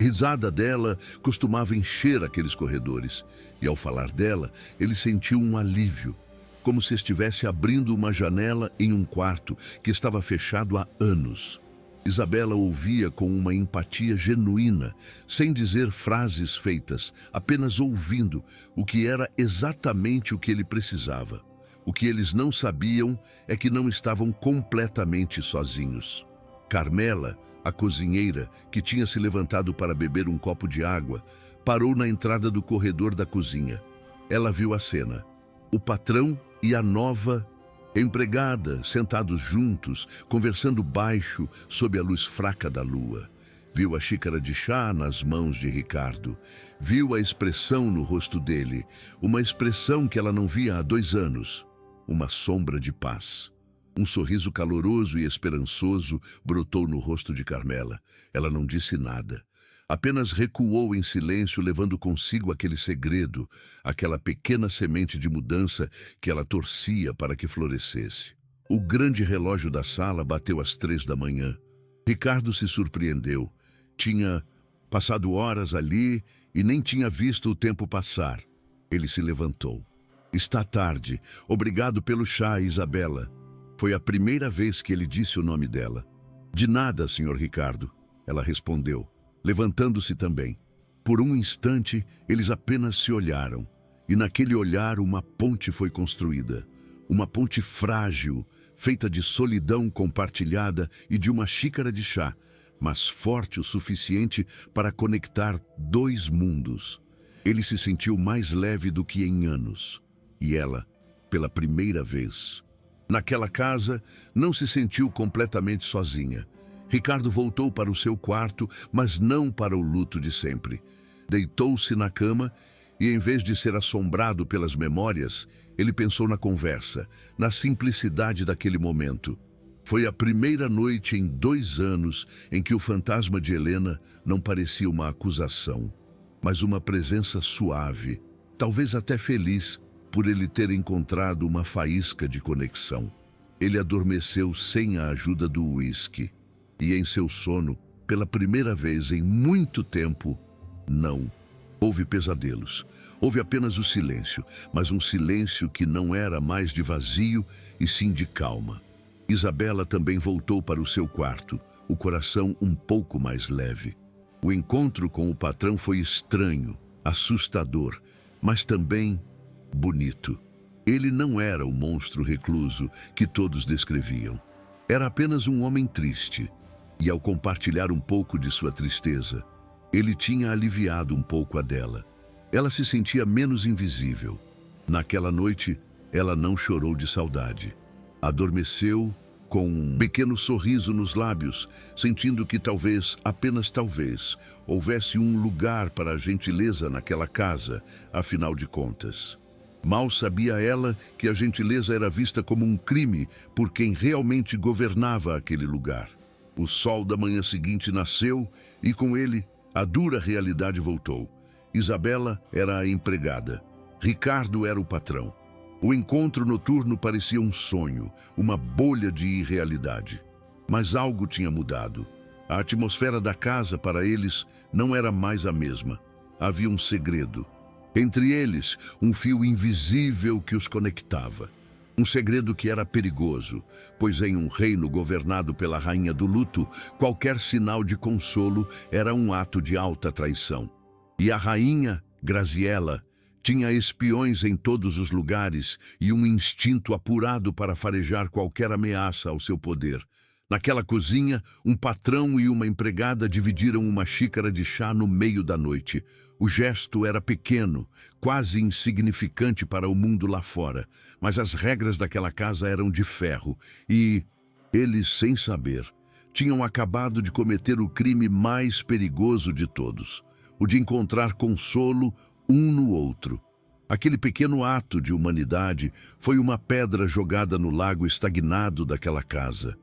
risada dela costumava encher aqueles corredores. E ao falar dela, ele sentiu um alívio, como se estivesse abrindo uma janela em um quarto que estava fechado há anos. Isabela ouvia com uma empatia genuína, sem dizer frases feitas, apenas ouvindo, o que era exatamente o que ele precisava. O que eles não sabiam é que não estavam completamente sozinhos. Carmela, a cozinheira, que tinha se levantado para beber um copo de água, parou na entrada do corredor da cozinha. Ela viu a cena. O patrão e a nova empregada sentados juntos, conversando baixo sob a luz fraca da lua. Viu a xícara de chá nas mãos de Ricardo. Viu a expressão no rosto dele, uma expressão que ela não via há 2 anos. Uma sombra de paz. Um sorriso caloroso e esperançoso brotou no rosto de Carmela. Ela não disse nada. Apenas recuou em silêncio, levando consigo aquele segredo, aquela pequena semente de mudança que ela torcia para que florescesse. O grande relógio da sala bateu às 3 da manhã. Ricardo se surpreendeu. Tinha passado horas ali e nem tinha visto o tempo passar. Ele se levantou. Está tarde. Obrigado pelo chá, Isabela. Foi a primeira vez que ele disse o nome dela. De nada, Sr. Ricardo, ela respondeu, levantando-se também. Por um instante, eles apenas se olharam. E naquele olhar uma ponte foi construída. Uma ponte frágil, feita de solidão compartilhada e de uma xícara de chá, mas forte o suficiente para conectar 2 mundos. Ele se sentiu mais leve do que em anos. E ela, pela primeira vez. Naquela casa, não se sentiu completamente sozinha. Ricardo voltou para o seu quarto, mas não para o luto de sempre. Deitou-se na cama e, em vez de ser assombrado pelas memórias, ele pensou na conversa, na simplicidade daquele momento. Foi a primeira noite em 2 anos em que o fantasma de Helena não parecia uma acusação, mas uma presença suave, talvez até feliz, por ele ter encontrado uma faísca de conexão. Ele adormeceu sem a ajuda do uísque. E em seu sono, pela primeira vez em muito tempo, não houve pesadelos. Houve apenas o silêncio, mas um silêncio que não era mais de vazio e sim de calma. Isabela também voltou para o seu quarto, o coração um pouco mais leve. O encontro com o patrão foi estranho, assustador, mas também bonito. Ele não era o monstro recluso que todos descreviam. Era apenas um homem triste. E ao compartilhar um pouco de sua tristeza, ele tinha aliviado um pouco a dela. Ela se sentia menos invisível. Naquela noite, ela não chorou de saudade. Adormeceu com um pequeno sorriso nos lábios, sentindo que talvez, apenas talvez, houvesse um lugar para a gentileza naquela casa, afinal de contas. Mal sabia ela que a gentileza era vista como um crime por quem realmente governava aquele lugar. O sol da manhã seguinte nasceu e com ele a dura realidade voltou. Isabela era a empregada. Ricardo era o patrão. O encontro noturno parecia um sonho, uma bolha de irrealidade. Mas algo tinha mudado. A atmosfera da casa para eles não era mais a mesma. Havia um segredo. Entre eles, um fio invisível que os conectava. Um segredo que era perigoso, pois em um reino governado pela rainha do luto, qualquer sinal de consolo era um ato de alta traição. E a rainha, Graziella, tinha espiões em todos os lugares e um instinto apurado para farejar qualquer ameaça ao seu poder. Naquela cozinha, um patrão e uma empregada dividiram uma xícara de chá no meio da noite. O gesto era pequeno, quase insignificante para o mundo lá fora, mas as regras daquela casa eram de ferro e eles, sem saber, tinham acabado de cometer o crime mais perigoso de todos, o de encontrar consolo um no outro. Aquele pequeno ato de humanidade foi uma pedra jogada no lago estagnado daquela casa.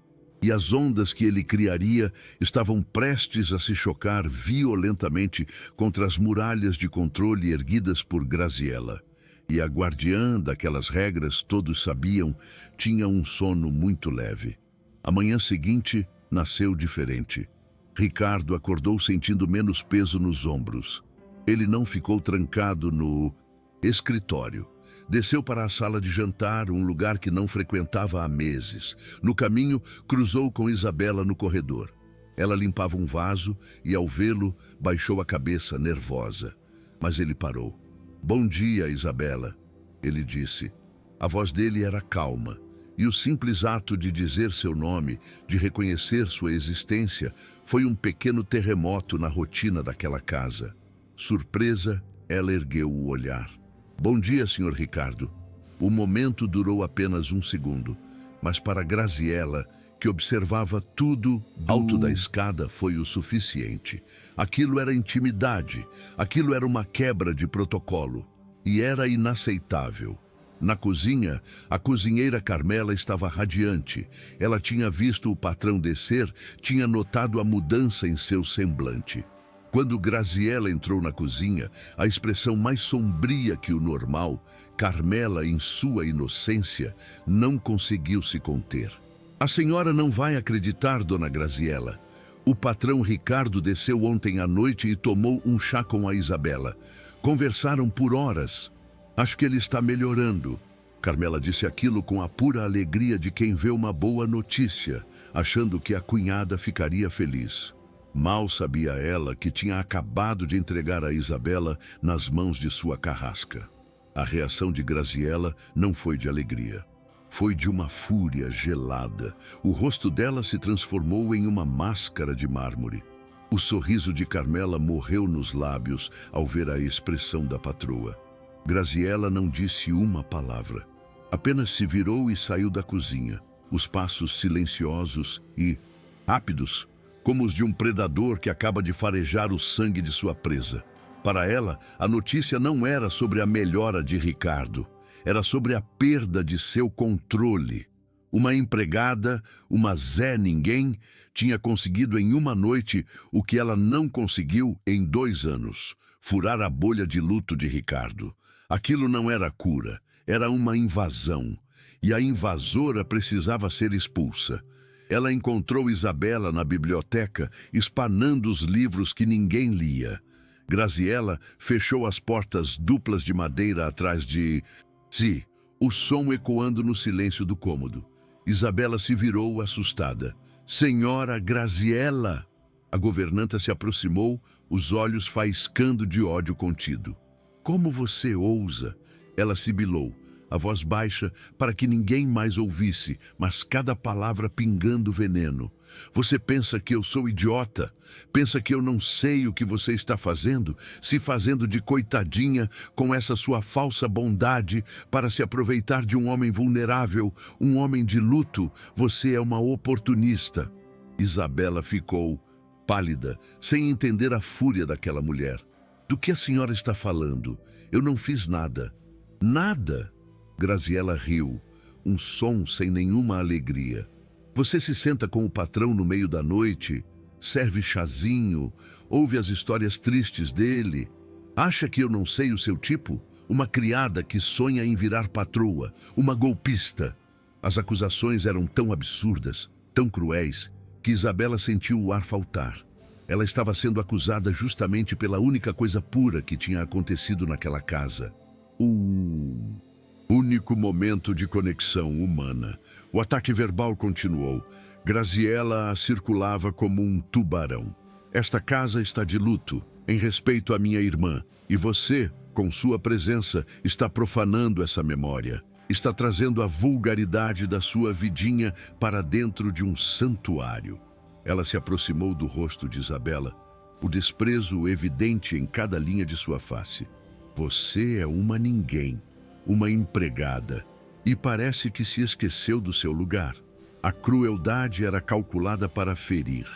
E as ondas que ele criaria estavam prestes a se chocar violentamente contra as muralhas de controle erguidas por Graziella. E a guardiã daquelas regras, todos sabiam, tinha um sono muito leve. A manhã seguinte nasceu diferente. Ricardo acordou sentindo menos peso nos ombros. Ele não ficou trancado no escritório. Desceu para a sala de jantar, um lugar que não frequentava há meses. No caminho, cruzou com Isabela no corredor. Ela limpava um vaso e, ao vê-lo, baixou a cabeça, nervosa. Mas ele parou. "Bom dia, Isabela", ele disse. A voz dele era calma, e o simples ato de dizer seu nome, de reconhecer sua existência, foi um pequeno terremoto na rotina daquela casa. Surpresa, ela ergueu o olhar. "Bom dia, Sr. Ricardo." O momento durou apenas um segundo, mas para Graziella, que observava tudo alto da escada, foi o suficiente. Aquilo era intimidade, aquilo era uma quebra de protocolo, e era inaceitável. Na cozinha, a cozinheira Carmela estava radiante. Ela tinha visto o patrão descer, tinha notado a mudança em seu semblante. Quando Graziella entrou na cozinha, a expressão mais sombria que o normal, Carmela, em sua inocência, não conseguiu se conter. "A senhora não vai acreditar, dona Graziella. O patrão Ricardo desceu ontem à noite e tomou um chá com a Isabela. Conversaram por horas. Acho que ele está melhorando." Carmela disse aquilo com a pura alegria de quem vê uma boa notícia, achando que a cunhada ficaria feliz. Mal sabia ela que tinha acabado de entregar a Isabela nas mãos de sua carrasca. A reação de Graziella não foi de alegria. Foi de uma fúria gelada. O rosto dela se transformou em uma máscara de mármore. O sorriso de Carmela morreu nos lábios ao ver a expressão da patroa. Graziella não disse uma palavra. Apenas se virou e saiu da cozinha. Os passos silenciosos e rápidos, como os de um predador que acaba de farejar o sangue de sua presa. Para ela, a notícia não era sobre a melhora de Ricardo, era sobre a perda de seu controle. Uma empregada, uma Zé Ninguém, tinha conseguido em uma noite o que ela não conseguiu em 2 anos, furar a bolha de luto de Ricardo. Aquilo não era cura, era uma invasão, e a invasora precisava ser expulsa. Ela encontrou Isabela na biblioteca, espanando os livros que ninguém lia. Graziella fechou as portas duplas de madeira atrás de si, o som ecoando no silêncio do cômodo. Isabela se virou assustada. "Senhora Graziella!" A governanta se aproximou, os olhos faiscando de ódio contido. "Como você ousa?" Ela sibilou, a voz baixa para que ninguém mais ouvisse, mas cada palavra pingando veneno. "Você pensa que eu sou idiota? Pensa que eu não sei o que você está fazendo? Se fazendo de coitadinha com essa sua falsa bondade para se aproveitar de um homem vulnerável, um homem de luto? Você é uma oportunista." Isabela ficou pálida, sem entender a fúria daquela mulher. "Do que a senhora está falando? Eu não fiz nada." "Nada?" Graziella riu, um som sem nenhuma alegria. "Você se senta com o patrão no meio da noite, serve chazinho, ouve as histórias tristes dele. Acha que eu não sei o seu tipo? Uma criada que sonha em virar patroa, uma golpista." As acusações eram tão absurdas, tão cruéis, que Isabela sentiu o ar faltar. Ela estava sendo acusada justamente pela única coisa pura que tinha acontecido naquela casa. O único momento de conexão humana. O ataque verbal continuou. Graziella a circulava como um tubarão. "Esta casa está de luto, em respeito à minha irmã, e você, com sua presença, está profanando essa memória." Está trazendo a vulgaridade da sua vidinha para dentro de um santuário. Ela se aproximou do rosto de Isabela, o desprezo evidente em cada linha de sua face. Você é uma ninguém, uma empregada, e parece que se esqueceu do seu lugar. A crueldade era calculada para ferir,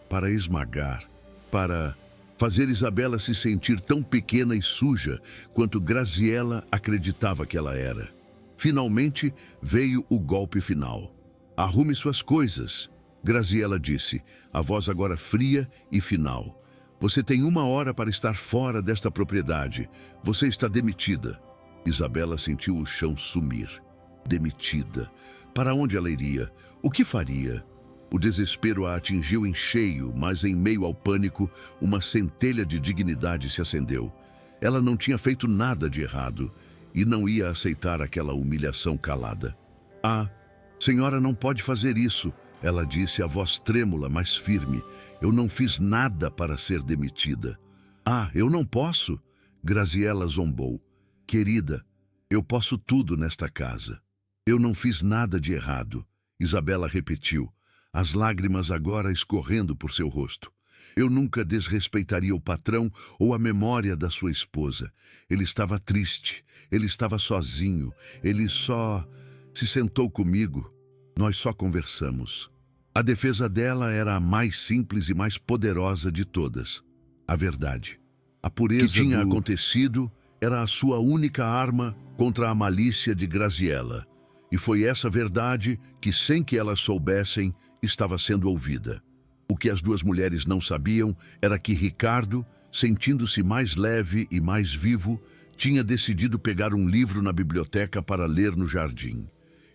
para esmagar, para fazer Isabela se sentir tão pequena e suja quanto Graziella acreditava que ela era. Finalmente veio o golpe final. Arrume suas coisas, Graziella disse, a voz agora fria e final. Você tem 1 hora para estar fora desta propriedade. Você está demitida. Isabela sentiu o chão sumir. Demitida. Para onde ela iria? O que faria? O desespero a atingiu em cheio, mas em meio ao pânico, uma centelha de dignidade se acendeu. Ela não tinha feito nada de errado e não ia aceitar aquela humilhação calada. Ah, senhora não pode fazer isso, ela disse, a voz trêmula, mas firme. Eu não fiz nada para ser demitida. Ah, eu não posso? Graziella zombou. Querida, eu posso tudo nesta casa. Eu não fiz nada de errado. Isabela repetiu, as lágrimas agora escorrendo por seu rosto. Eu nunca desrespeitaria o patrão ou a memória da sua esposa. Ele estava triste, ele estava sozinho, ele só se sentou comigo. Nós só conversamos. A defesa dela era a mais simples e mais poderosa de todas. A verdade. A pureza que tinha acontecido era a sua única arma contra a malícia de Graziella. E foi essa verdade que, sem que elas soubessem, estava sendo ouvida. O que as duas mulheres não sabiam era que Ricardo, sentindo-se mais leve e mais vivo, tinha decidido pegar um livro na biblioteca para ler no jardim.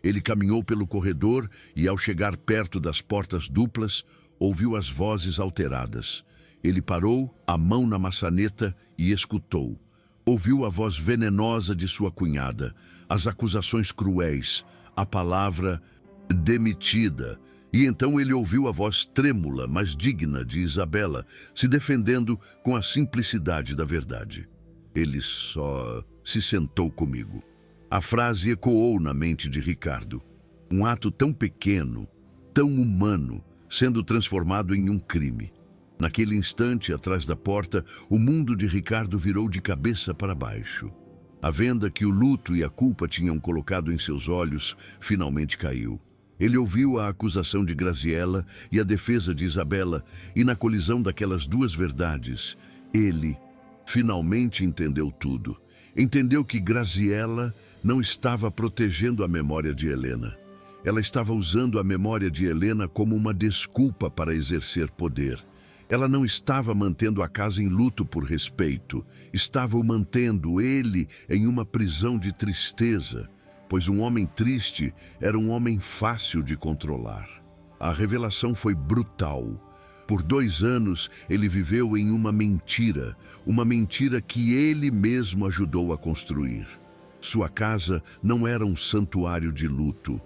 Ele caminhou pelo corredor e, ao chegar perto das portas duplas, ouviu as vozes alteradas. Ele parou, a mão na maçaneta, e escutou. Ouviu a voz venenosa de sua cunhada, as acusações cruéis, a palavra demitida. E então ele ouviu a voz trêmula, mas digna de Isabela, se defendendo com a simplicidade da verdade. Ele só se sentou comigo. A frase ecoou na mente de Ricardo. Um ato tão pequeno, tão humano, sendo transformado em um crime. Naquele instante, atrás da porta, o mundo de Ricardo virou de cabeça para baixo. A venda que o luto e a culpa tinham colocado em seus olhos finalmente caiu. Ele ouviu a acusação de Graziella e a defesa de Isabela, e na colisão daquelas duas verdades, ele finalmente entendeu tudo. Entendeu que Graziella não estava protegendo a memória de Helena. Ela estava usando a memória de Helena como uma desculpa para exercer poder. Ela não estava mantendo a casa em luto por respeito. Estava o mantendo, ele, em uma prisão de tristeza, pois um homem triste era um homem fácil de controlar. A revelação foi brutal. Por 2 anos, ele viveu em uma mentira que ele mesmo ajudou a construir. Sua casa não era um santuário de luto,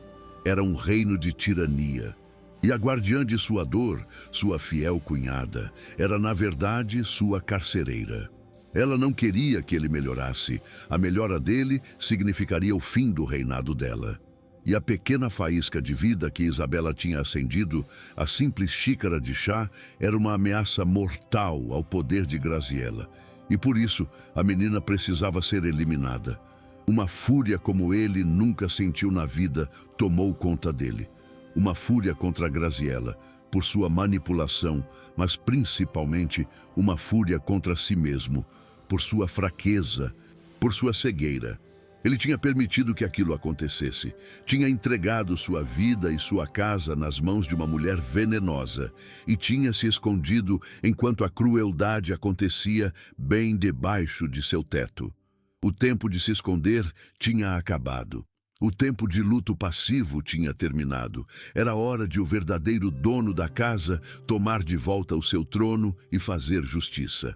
era um reino de tirania. E a guardiã de sua dor, sua fiel cunhada, era na verdade sua carcereira. Ela não queria que ele melhorasse. A melhora dele significaria o fim do reinado dela. E a pequena faísca de vida que Isabela tinha acendido, a simples xícara de chá, era uma ameaça mortal ao poder de Graziella. E por isso, a menina precisava ser eliminada. Uma fúria como ele nunca sentiu na vida tomou conta dele. Uma fúria contra Graziella, por sua manipulação, mas principalmente uma fúria contra si mesmo, por sua fraqueza, por sua cegueira. Ele tinha permitido que aquilo acontecesse. Tinha entregado sua vida e sua casa nas mãos de uma mulher venenosa e tinha se escondido enquanto a crueldade acontecia bem debaixo de seu teto. O tempo de se esconder tinha acabado. O tempo de luto passivo tinha terminado. Era hora de o verdadeiro dono da casa tomar de volta o seu trono e fazer justiça.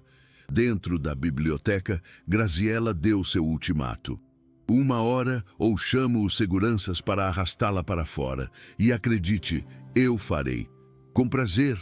Dentro da biblioteca, Graziella deu seu ultimato. 1 hora ou chamo os seguranças para arrastá-la para fora. E acredite, eu farei. Com prazer.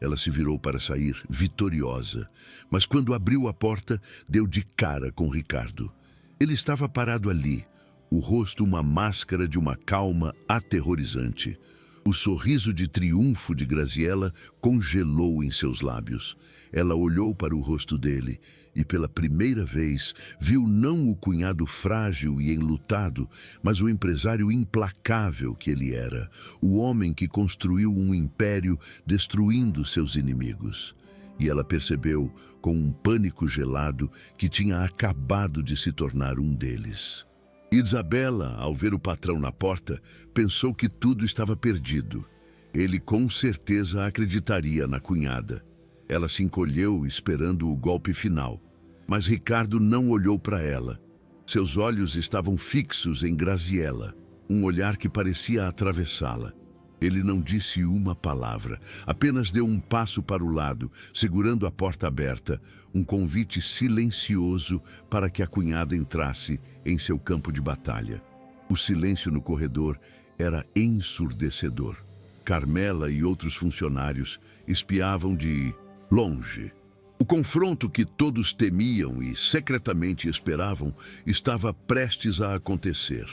Ela se virou para sair, vitoriosa. Mas quando abriu a porta, deu de cara com Ricardo. Ele estava parado ali, o rosto uma máscara de uma calma aterrorizante. O sorriso de triunfo de Graziella congelou em seus lábios. Ela olhou para o rosto dele e, pela primeira vez, viu não o cunhado frágil e enlutado, mas o empresário implacável que ele era, o homem que construiu um império destruindo seus inimigos. E ela percebeu, com um pânico gelado, que tinha acabado de se tornar um deles. Isabela, ao ver o patrão na porta, pensou que tudo estava perdido. Ele com certeza acreditaria na cunhada. Ela se encolheu esperando o golpe final. Mas Ricardo não olhou para ela. Seus olhos estavam fixos em Graziella, um olhar que parecia atravessá-la. Ele não disse uma palavra, apenas deu um passo para o lado, segurando a porta aberta, um convite silencioso para que a cunhada entrasse em seu campo de batalha. O silêncio no corredor era ensurdecedor. Carmela e outros funcionários espiavam de longe. O confronto que todos temiam e secretamente esperavam estava prestes a acontecer.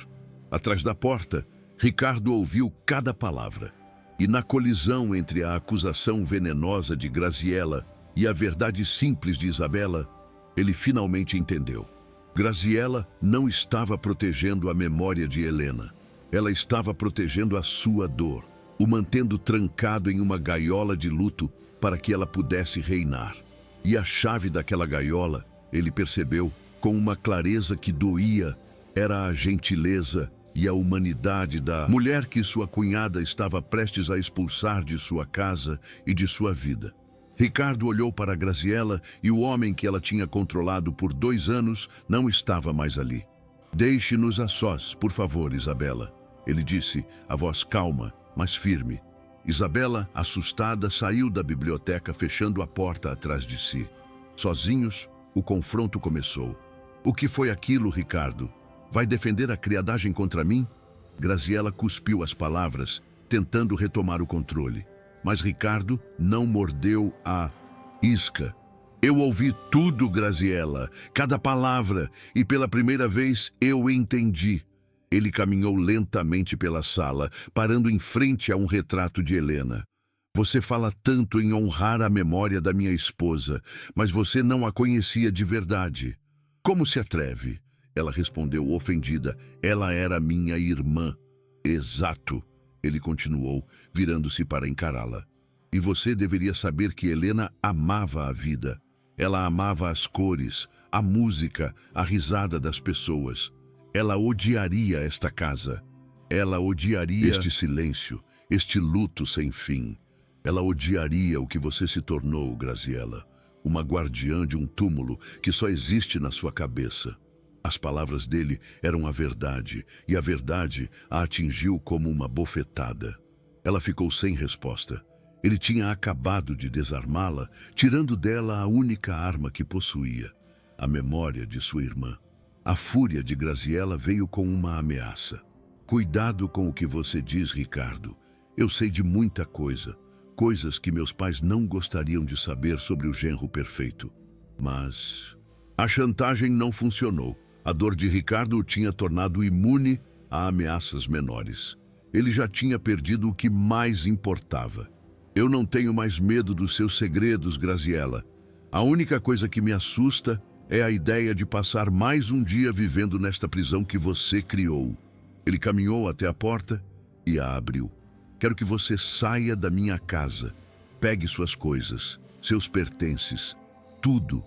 Atrás da porta, Ricardo ouviu cada palavra, e na colisão entre a acusação venenosa de Graziella e a verdade simples de Isabela, ele finalmente entendeu. Graziella não estava protegendo a memória de Helena. Ela estava protegendo a sua dor, o mantendo trancado em uma gaiola de luto para que ela pudesse reinar. E a chave daquela gaiola, ele percebeu, com uma clareza que doía, era a gentileza e a humanidade da mulher que sua cunhada estava prestes a expulsar de sua casa e de sua vida. Ricardo olhou para Graziella e o homem que ela tinha controlado por 2 anos não estava mais ali. Deixe-nos a sós, por favor, Isabela, ele disse, a voz calma, mas firme. Isabela, assustada, saiu da biblioteca fechando a porta atrás de si. Sozinhos, o confronto começou. O que foi aquilo, Ricardo? Vai defender a criadagem contra mim? Graziella cuspiu as palavras, tentando retomar o controle. Mas Ricardo não mordeu a isca. Eu ouvi tudo, Graziella, cada palavra, e pela primeira vez eu entendi. Ele caminhou lentamente pela sala, parando em frente a um retrato de Helena. Você fala tanto em honrar a memória da minha esposa, mas você não a conhecia de verdade. Como se atreve? Ela respondeu ofendida. Ela era minha irmã. Exato, ele continuou, virando-se para encará-la. E você deveria saber que Helena amava a vida. Ela amava as cores, a música, a risada das pessoas. Ela odiaria esta casa. Ela odiaria este silêncio, este luto sem fim. Ela odiaria o que você se tornou, Graziella. Uma guardiã de um túmulo que só existe na sua cabeça. As palavras dele eram a verdade, e a verdade a atingiu como uma bofetada. Ela ficou sem resposta. Ele tinha acabado de desarmá-la, tirando dela a única arma que possuía, a memória de sua irmã. A fúria de Graziella veio com uma ameaça. Cuidado com o que você diz, Ricardo. Eu sei de muita coisa, coisas que meus pais não gostariam de saber sobre o genro perfeito. Mas a chantagem não funcionou. A dor de Ricardo o tinha tornado imune a ameaças menores. Ele já tinha perdido o que mais importava. Eu não tenho mais medo dos seus segredos, Graziella. A única coisa que me assusta é a ideia de passar mais um dia vivendo nesta prisão que você criou. Ele caminhou até a porta e a abriu. Quero que você saia da minha casa. Pegue suas coisas, seus pertences, tudo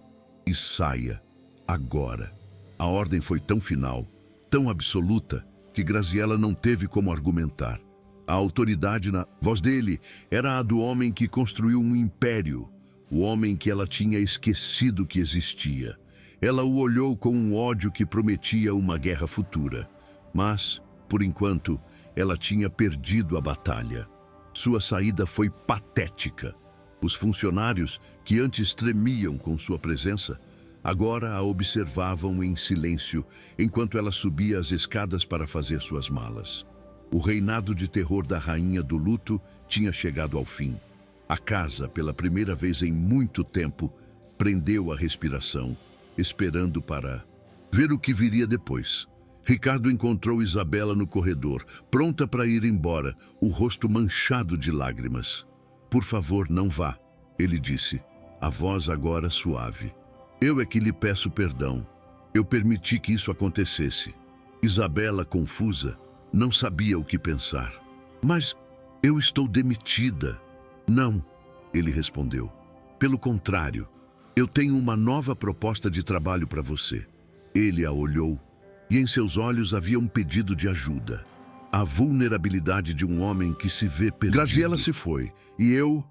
e saia agora. A ordem foi tão final, tão absoluta, que Graziella não teve como argumentar. A autoridade na voz dele era a do homem que construiu um império, o homem que ela tinha esquecido que existia. Ela o olhou com um ódio que prometia uma guerra futura. Mas, por enquanto, ela tinha perdido a batalha. Sua saída foi patética. Os funcionários, que antes tremiam com sua presença, agora a observavam em silêncio enquanto ela subia as escadas para fazer suas malas. O reinado de terror da rainha do luto tinha chegado ao fim. A casa, pela primeira vez em muito tempo, prendeu a respiração, esperando para ver o que viria depois. Ricardo encontrou Isabela no corredor, pronta para ir embora, o rosto manchado de lágrimas. Por favor, não vá, ele disse, a voz agora suave. Eu é que lhe peço perdão. Eu permiti que isso acontecesse. Isabela, confusa, não sabia o que pensar. Mas eu estou demitida. Não, ele respondeu. Pelo contrário, eu tenho uma nova proposta de trabalho para você. Ele a olhou e em seus olhos havia um pedido de ajuda. A vulnerabilidade de um homem que se vê perdido. Graziela se foi e eu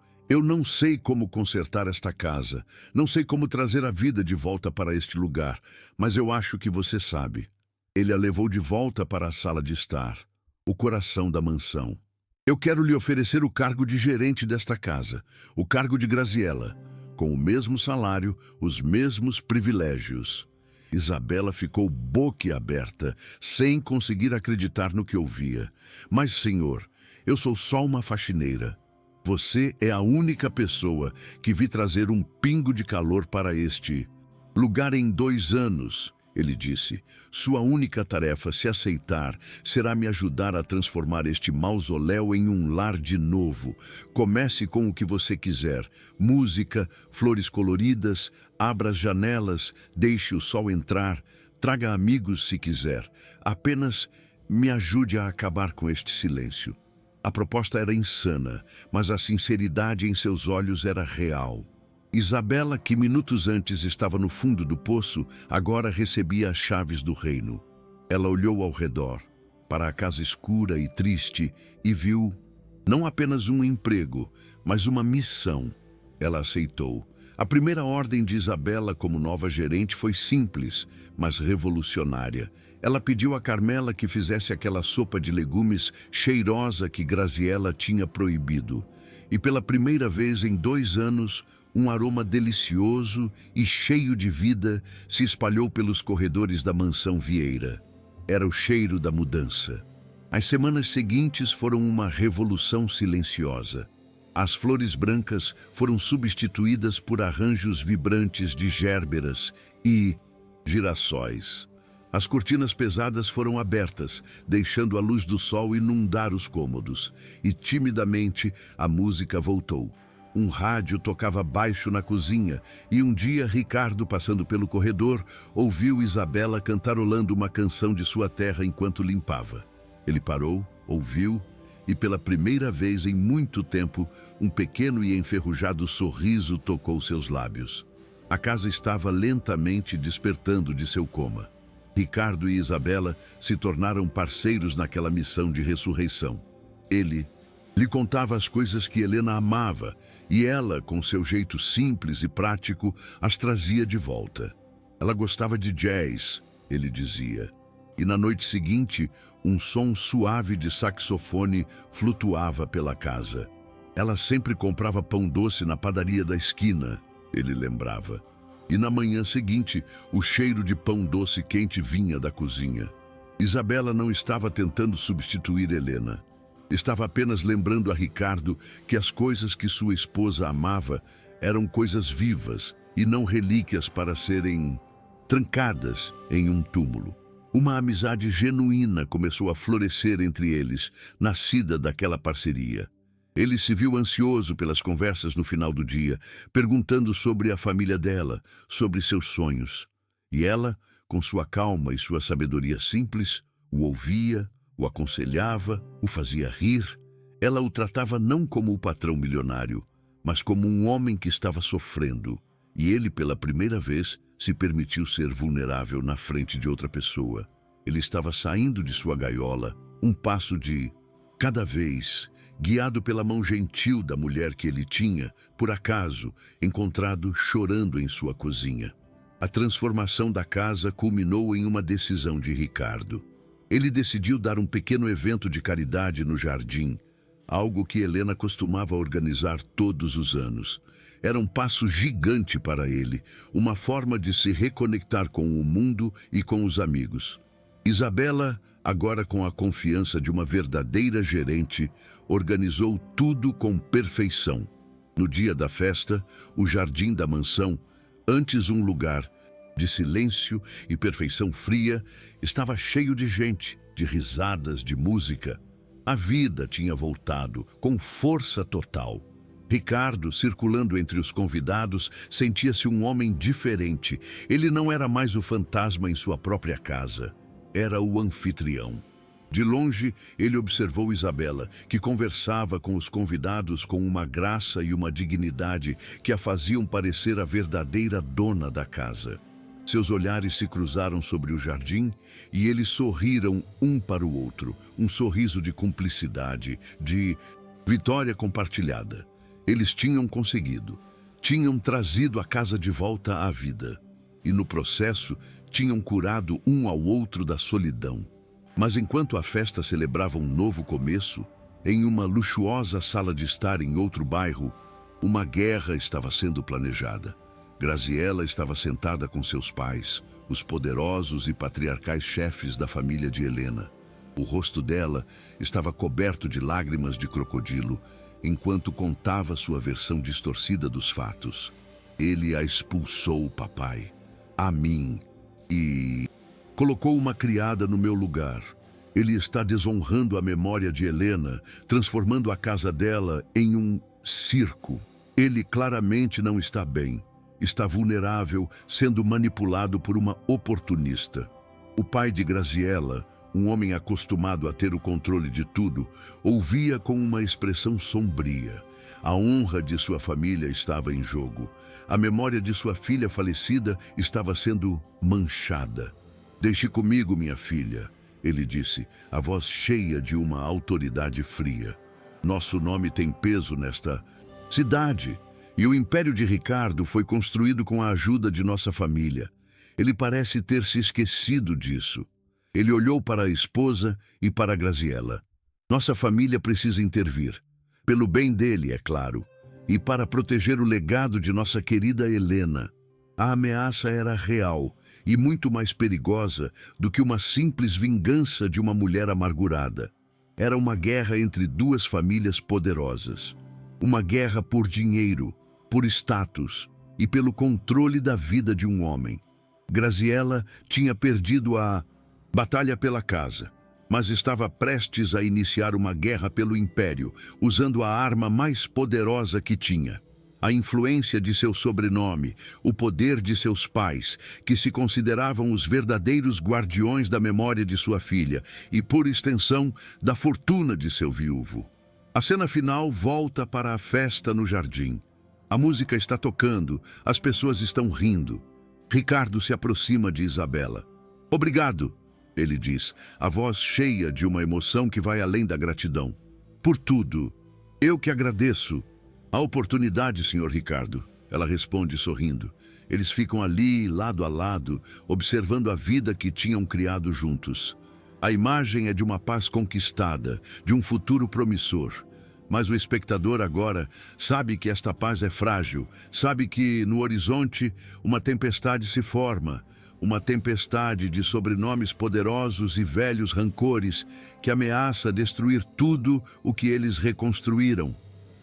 não sei como consertar esta casa. Não sei como trazer a vida de volta para este lugar, mas eu acho que você sabe. Ele a levou de volta para a sala de estar, o coração da mansão. Eu quero lhe oferecer o cargo de gerente desta casa, o cargo de Graziela, com o mesmo salário, os mesmos privilégios. Isabela ficou boquiaberta, sem conseguir acreditar no que ouvia. Mas, senhor, eu sou só uma faxineira. Você é a única pessoa que vi trazer um pingo de calor para este lugar em 2 anos, ele disse. Sua única tarefa, se aceitar, será me ajudar a transformar este mausoléu em um lar de novo. Comece com o que você quiser. Música, flores coloridas, abra as janelas, deixe o sol entrar, traga amigos se quiser. Apenas me ajude a acabar com este silêncio. A proposta era insana, mas a sinceridade em seus olhos era real. Isabela, que minutos antes estava no fundo do poço, agora recebia as chaves do reino. Ela olhou ao redor, para a casa escura e triste, e viu não apenas um emprego, mas uma missão. Ela aceitou. A primeira ordem de Isabela como nova gerente foi simples, mas revolucionária. Ela pediu a Carmela que fizesse aquela sopa de legumes cheirosa que Graziela tinha proibido. E pela primeira vez em 2 anos, um aroma delicioso e cheio de vida se espalhou pelos corredores da mansão Vieira. Era o cheiro da mudança. As semanas seguintes foram uma revolução silenciosa. As flores brancas foram substituídas por arranjos vibrantes de gérberas e girassóis. As cortinas pesadas foram abertas, deixando a luz do sol inundar os cômodos. E timidamente a música voltou. Um rádio tocava baixo na cozinha e um dia Ricardo, passando pelo corredor, ouviu Isabela cantarolando uma canção de sua terra enquanto limpava. Ele parou, ouviu e pela primeira vez em muito tempo, um pequeno e enferrujado sorriso tocou seus lábios. A casa estava lentamente despertando de seu coma. Ricardo e Isabela se tornaram parceiros naquela missão de ressurreição. Ele lhe contava as coisas que Helena amava e ela, com seu jeito simples e prático, as trazia de volta. Ela gostava de jazz, ele dizia. E na noite seguinte, um som suave de saxofone flutuava pela casa. Ela sempre comprava pão doce na padaria da esquina, ele lembrava. E na manhã seguinte, o cheiro de pão doce quente vinha da cozinha. Isabela não estava tentando substituir Helena. Estava apenas lembrando a Ricardo que as coisas que sua esposa amava eram coisas vivas e não relíquias para serem trancadas em um túmulo. Uma amizade genuína começou a florescer entre eles, nascida daquela parceria. Ele se viu ansioso pelas conversas no final do dia, perguntando sobre a família dela, sobre seus sonhos. E ela, com sua calma e sua sabedoria simples, o ouvia, o aconselhava, o fazia rir. Ela o tratava não como o patrão milionário, mas como um homem que estava sofrendo. E ele, pela primeira vez, se permitiu ser vulnerável na frente de outra pessoa. Ele estava saindo de sua gaiola, um passo de cada vez, guiado pela mão gentil da mulher que ele tinha, por acaso, encontrado chorando em sua cozinha. A transformação da casa culminou em uma decisão de Ricardo. Ele decidiu dar um pequeno evento de caridade no jardim, algo que Helena costumava organizar todos os anos. Era um passo gigante para ele, uma forma de se reconectar com o mundo e com os amigos. Isabela, agora com a confiança de uma verdadeira gerente, organizou tudo com perfeição. No dia da festa, o jardim da mansão, antes um lugar, de silêncio e perfeição fria, estava cheio de gente, de risadas, de música. A vida tinha voltado, com força total. Ricardo, circulando entre os convidados, sentia-se um homem diferente. Ele não era mais o fantasma em sua própria casa. Era o anfitrião. De longe, ele observou Isabela, que conversava com os convidados com uma graça e uma dignidade que a faziam parecer a verdadeira dona da casa. Seus olhares se cruzaram sobre o jardim e eles sorriram um para o outro, um sorriso de cumplicidade, de vitória compartilhada. Eles tinham conseguido, tinham trazido a casa de volta à vida e, no processo, tinham curado um ao outro da solidão. Mas enquanto a festa celebrava um novo começo, em uma luxuosa sala de estar em outro bairro, uma guerra estava sendo planejada. Graziela estava sentada com seus pais, os poderosos e patriarcais chefes da família de Helena. O rosto dela estava coberto de lágrimas de crocodilo, enquanto contava sua versão distorcida dos fatos. Ele a expulsou, papai, a mim, e colocou uma criada no meu lugar. Ele está desonrando a memória de Helena, transformando a casa dela em um circo. Ele claramente não está bem. Está vulnerável, sendo manipulado por uma oportunista. O pai de Graziela, um homem acostumado a ter o controle de tudo, ouvia com uma expressão sombria. A honra de sua família estava em jogo. A memória de sua filha falecida estava sendo manchada. Deixe comigo, minha filha, ele disse, a voz cheia de uma autoridade fria. Nosso nome tem peso nesta cidade. E o império de Ricardo foi construído com a ajuda de nossa família. Ele parece ter se esquecido disso. Ele olhou para a esposa e para Graziela. Nossa família precisa intervir. Pelo bem dele, é claro. E para proteger o legado de nossa querida Helena. A ameaça era real e muito mais perigosa do que uma simples vingança de uma mulher amargurada. Era uma guerra entre duas famílias poderosas. Uma guerra por dinheiro, por status e pelo controle da vida de um homem. Graziela tinha perdido a batalha pela casa, mas estava prestes a iniciar uma guerra pelo império, usando a arma mais poderosa que tinha. A influência de seu sobrenome, o poder de seus pais, que se consideravam os verdadeiros guardiões da memória de sua filha e, por extensão, da fortuna de seu viúvo. A cena final volta para a festa no jardim. A música está tocando, as pessoas estão rindo. Ricardo se aproxima de Isabela. Obrigado, ele diz, a voz cheia de uma emoção que vai além da gratidão. Por tudo. Eu que agradeço. A oportunidade, senhor Ricardo, ela responde sorrindo. Eles ficam ali, lado a lado, observando a vida que tinham criado juntos. A imagem é de uma paz conquistada, de um futuro promissor. Mas o espectador agora sabe que esta paz é frágil, sabe que no horizonte uma tempestade se forma, uma tempestade de sobrenomes poderosos e velhos rancores que ameaça destruir tudo o que eles reconstruíram.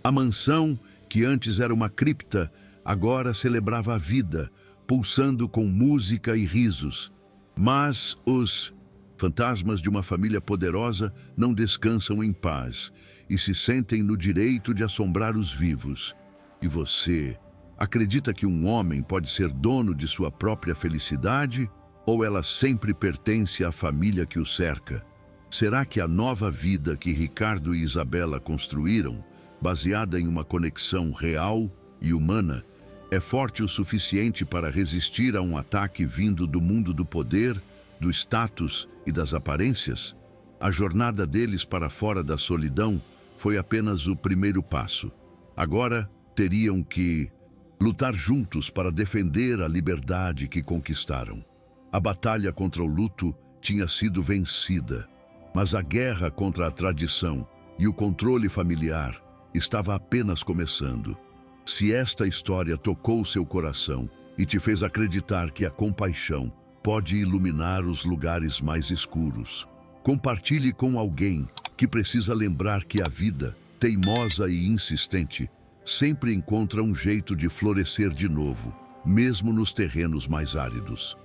A mansão, que antes era uma cripta, agora celebrava a vida, pulsando com música e risos. Mas os fantasmas de uma família poderosa não descansam em paz e se sentem no direito de assombrar os vivos. E você acredita que um homem pode ser dono de sua própria felicidade ou ela sempre pertence à família que o cerca? Será que a nova vida que Ricardo e Isabela construíram, baseada em uma conexão real e humana, é forte o suficiente para resistir a um ataque vindo do mundo do poder, do status e das aparências? A jornada deles para fora da solidão foi apenas o primeiro passo. Agora teriam que lutar juntos para defender a liberdade que conquistaram. A batalha contra o luto tinha sido vencida, mas a guerra contra a tradição e o controle familiar estava apenas começando. Se esta história tocou seu coração e te fez acreditar que a compaixão pode iluminar os lugares mais escuros, compartilhe com alguém que precisa lembrar que a vida, teimosa e insistente, sempre encontra um jeito de florescer de novo. mesmo nos terrenos mais áridos.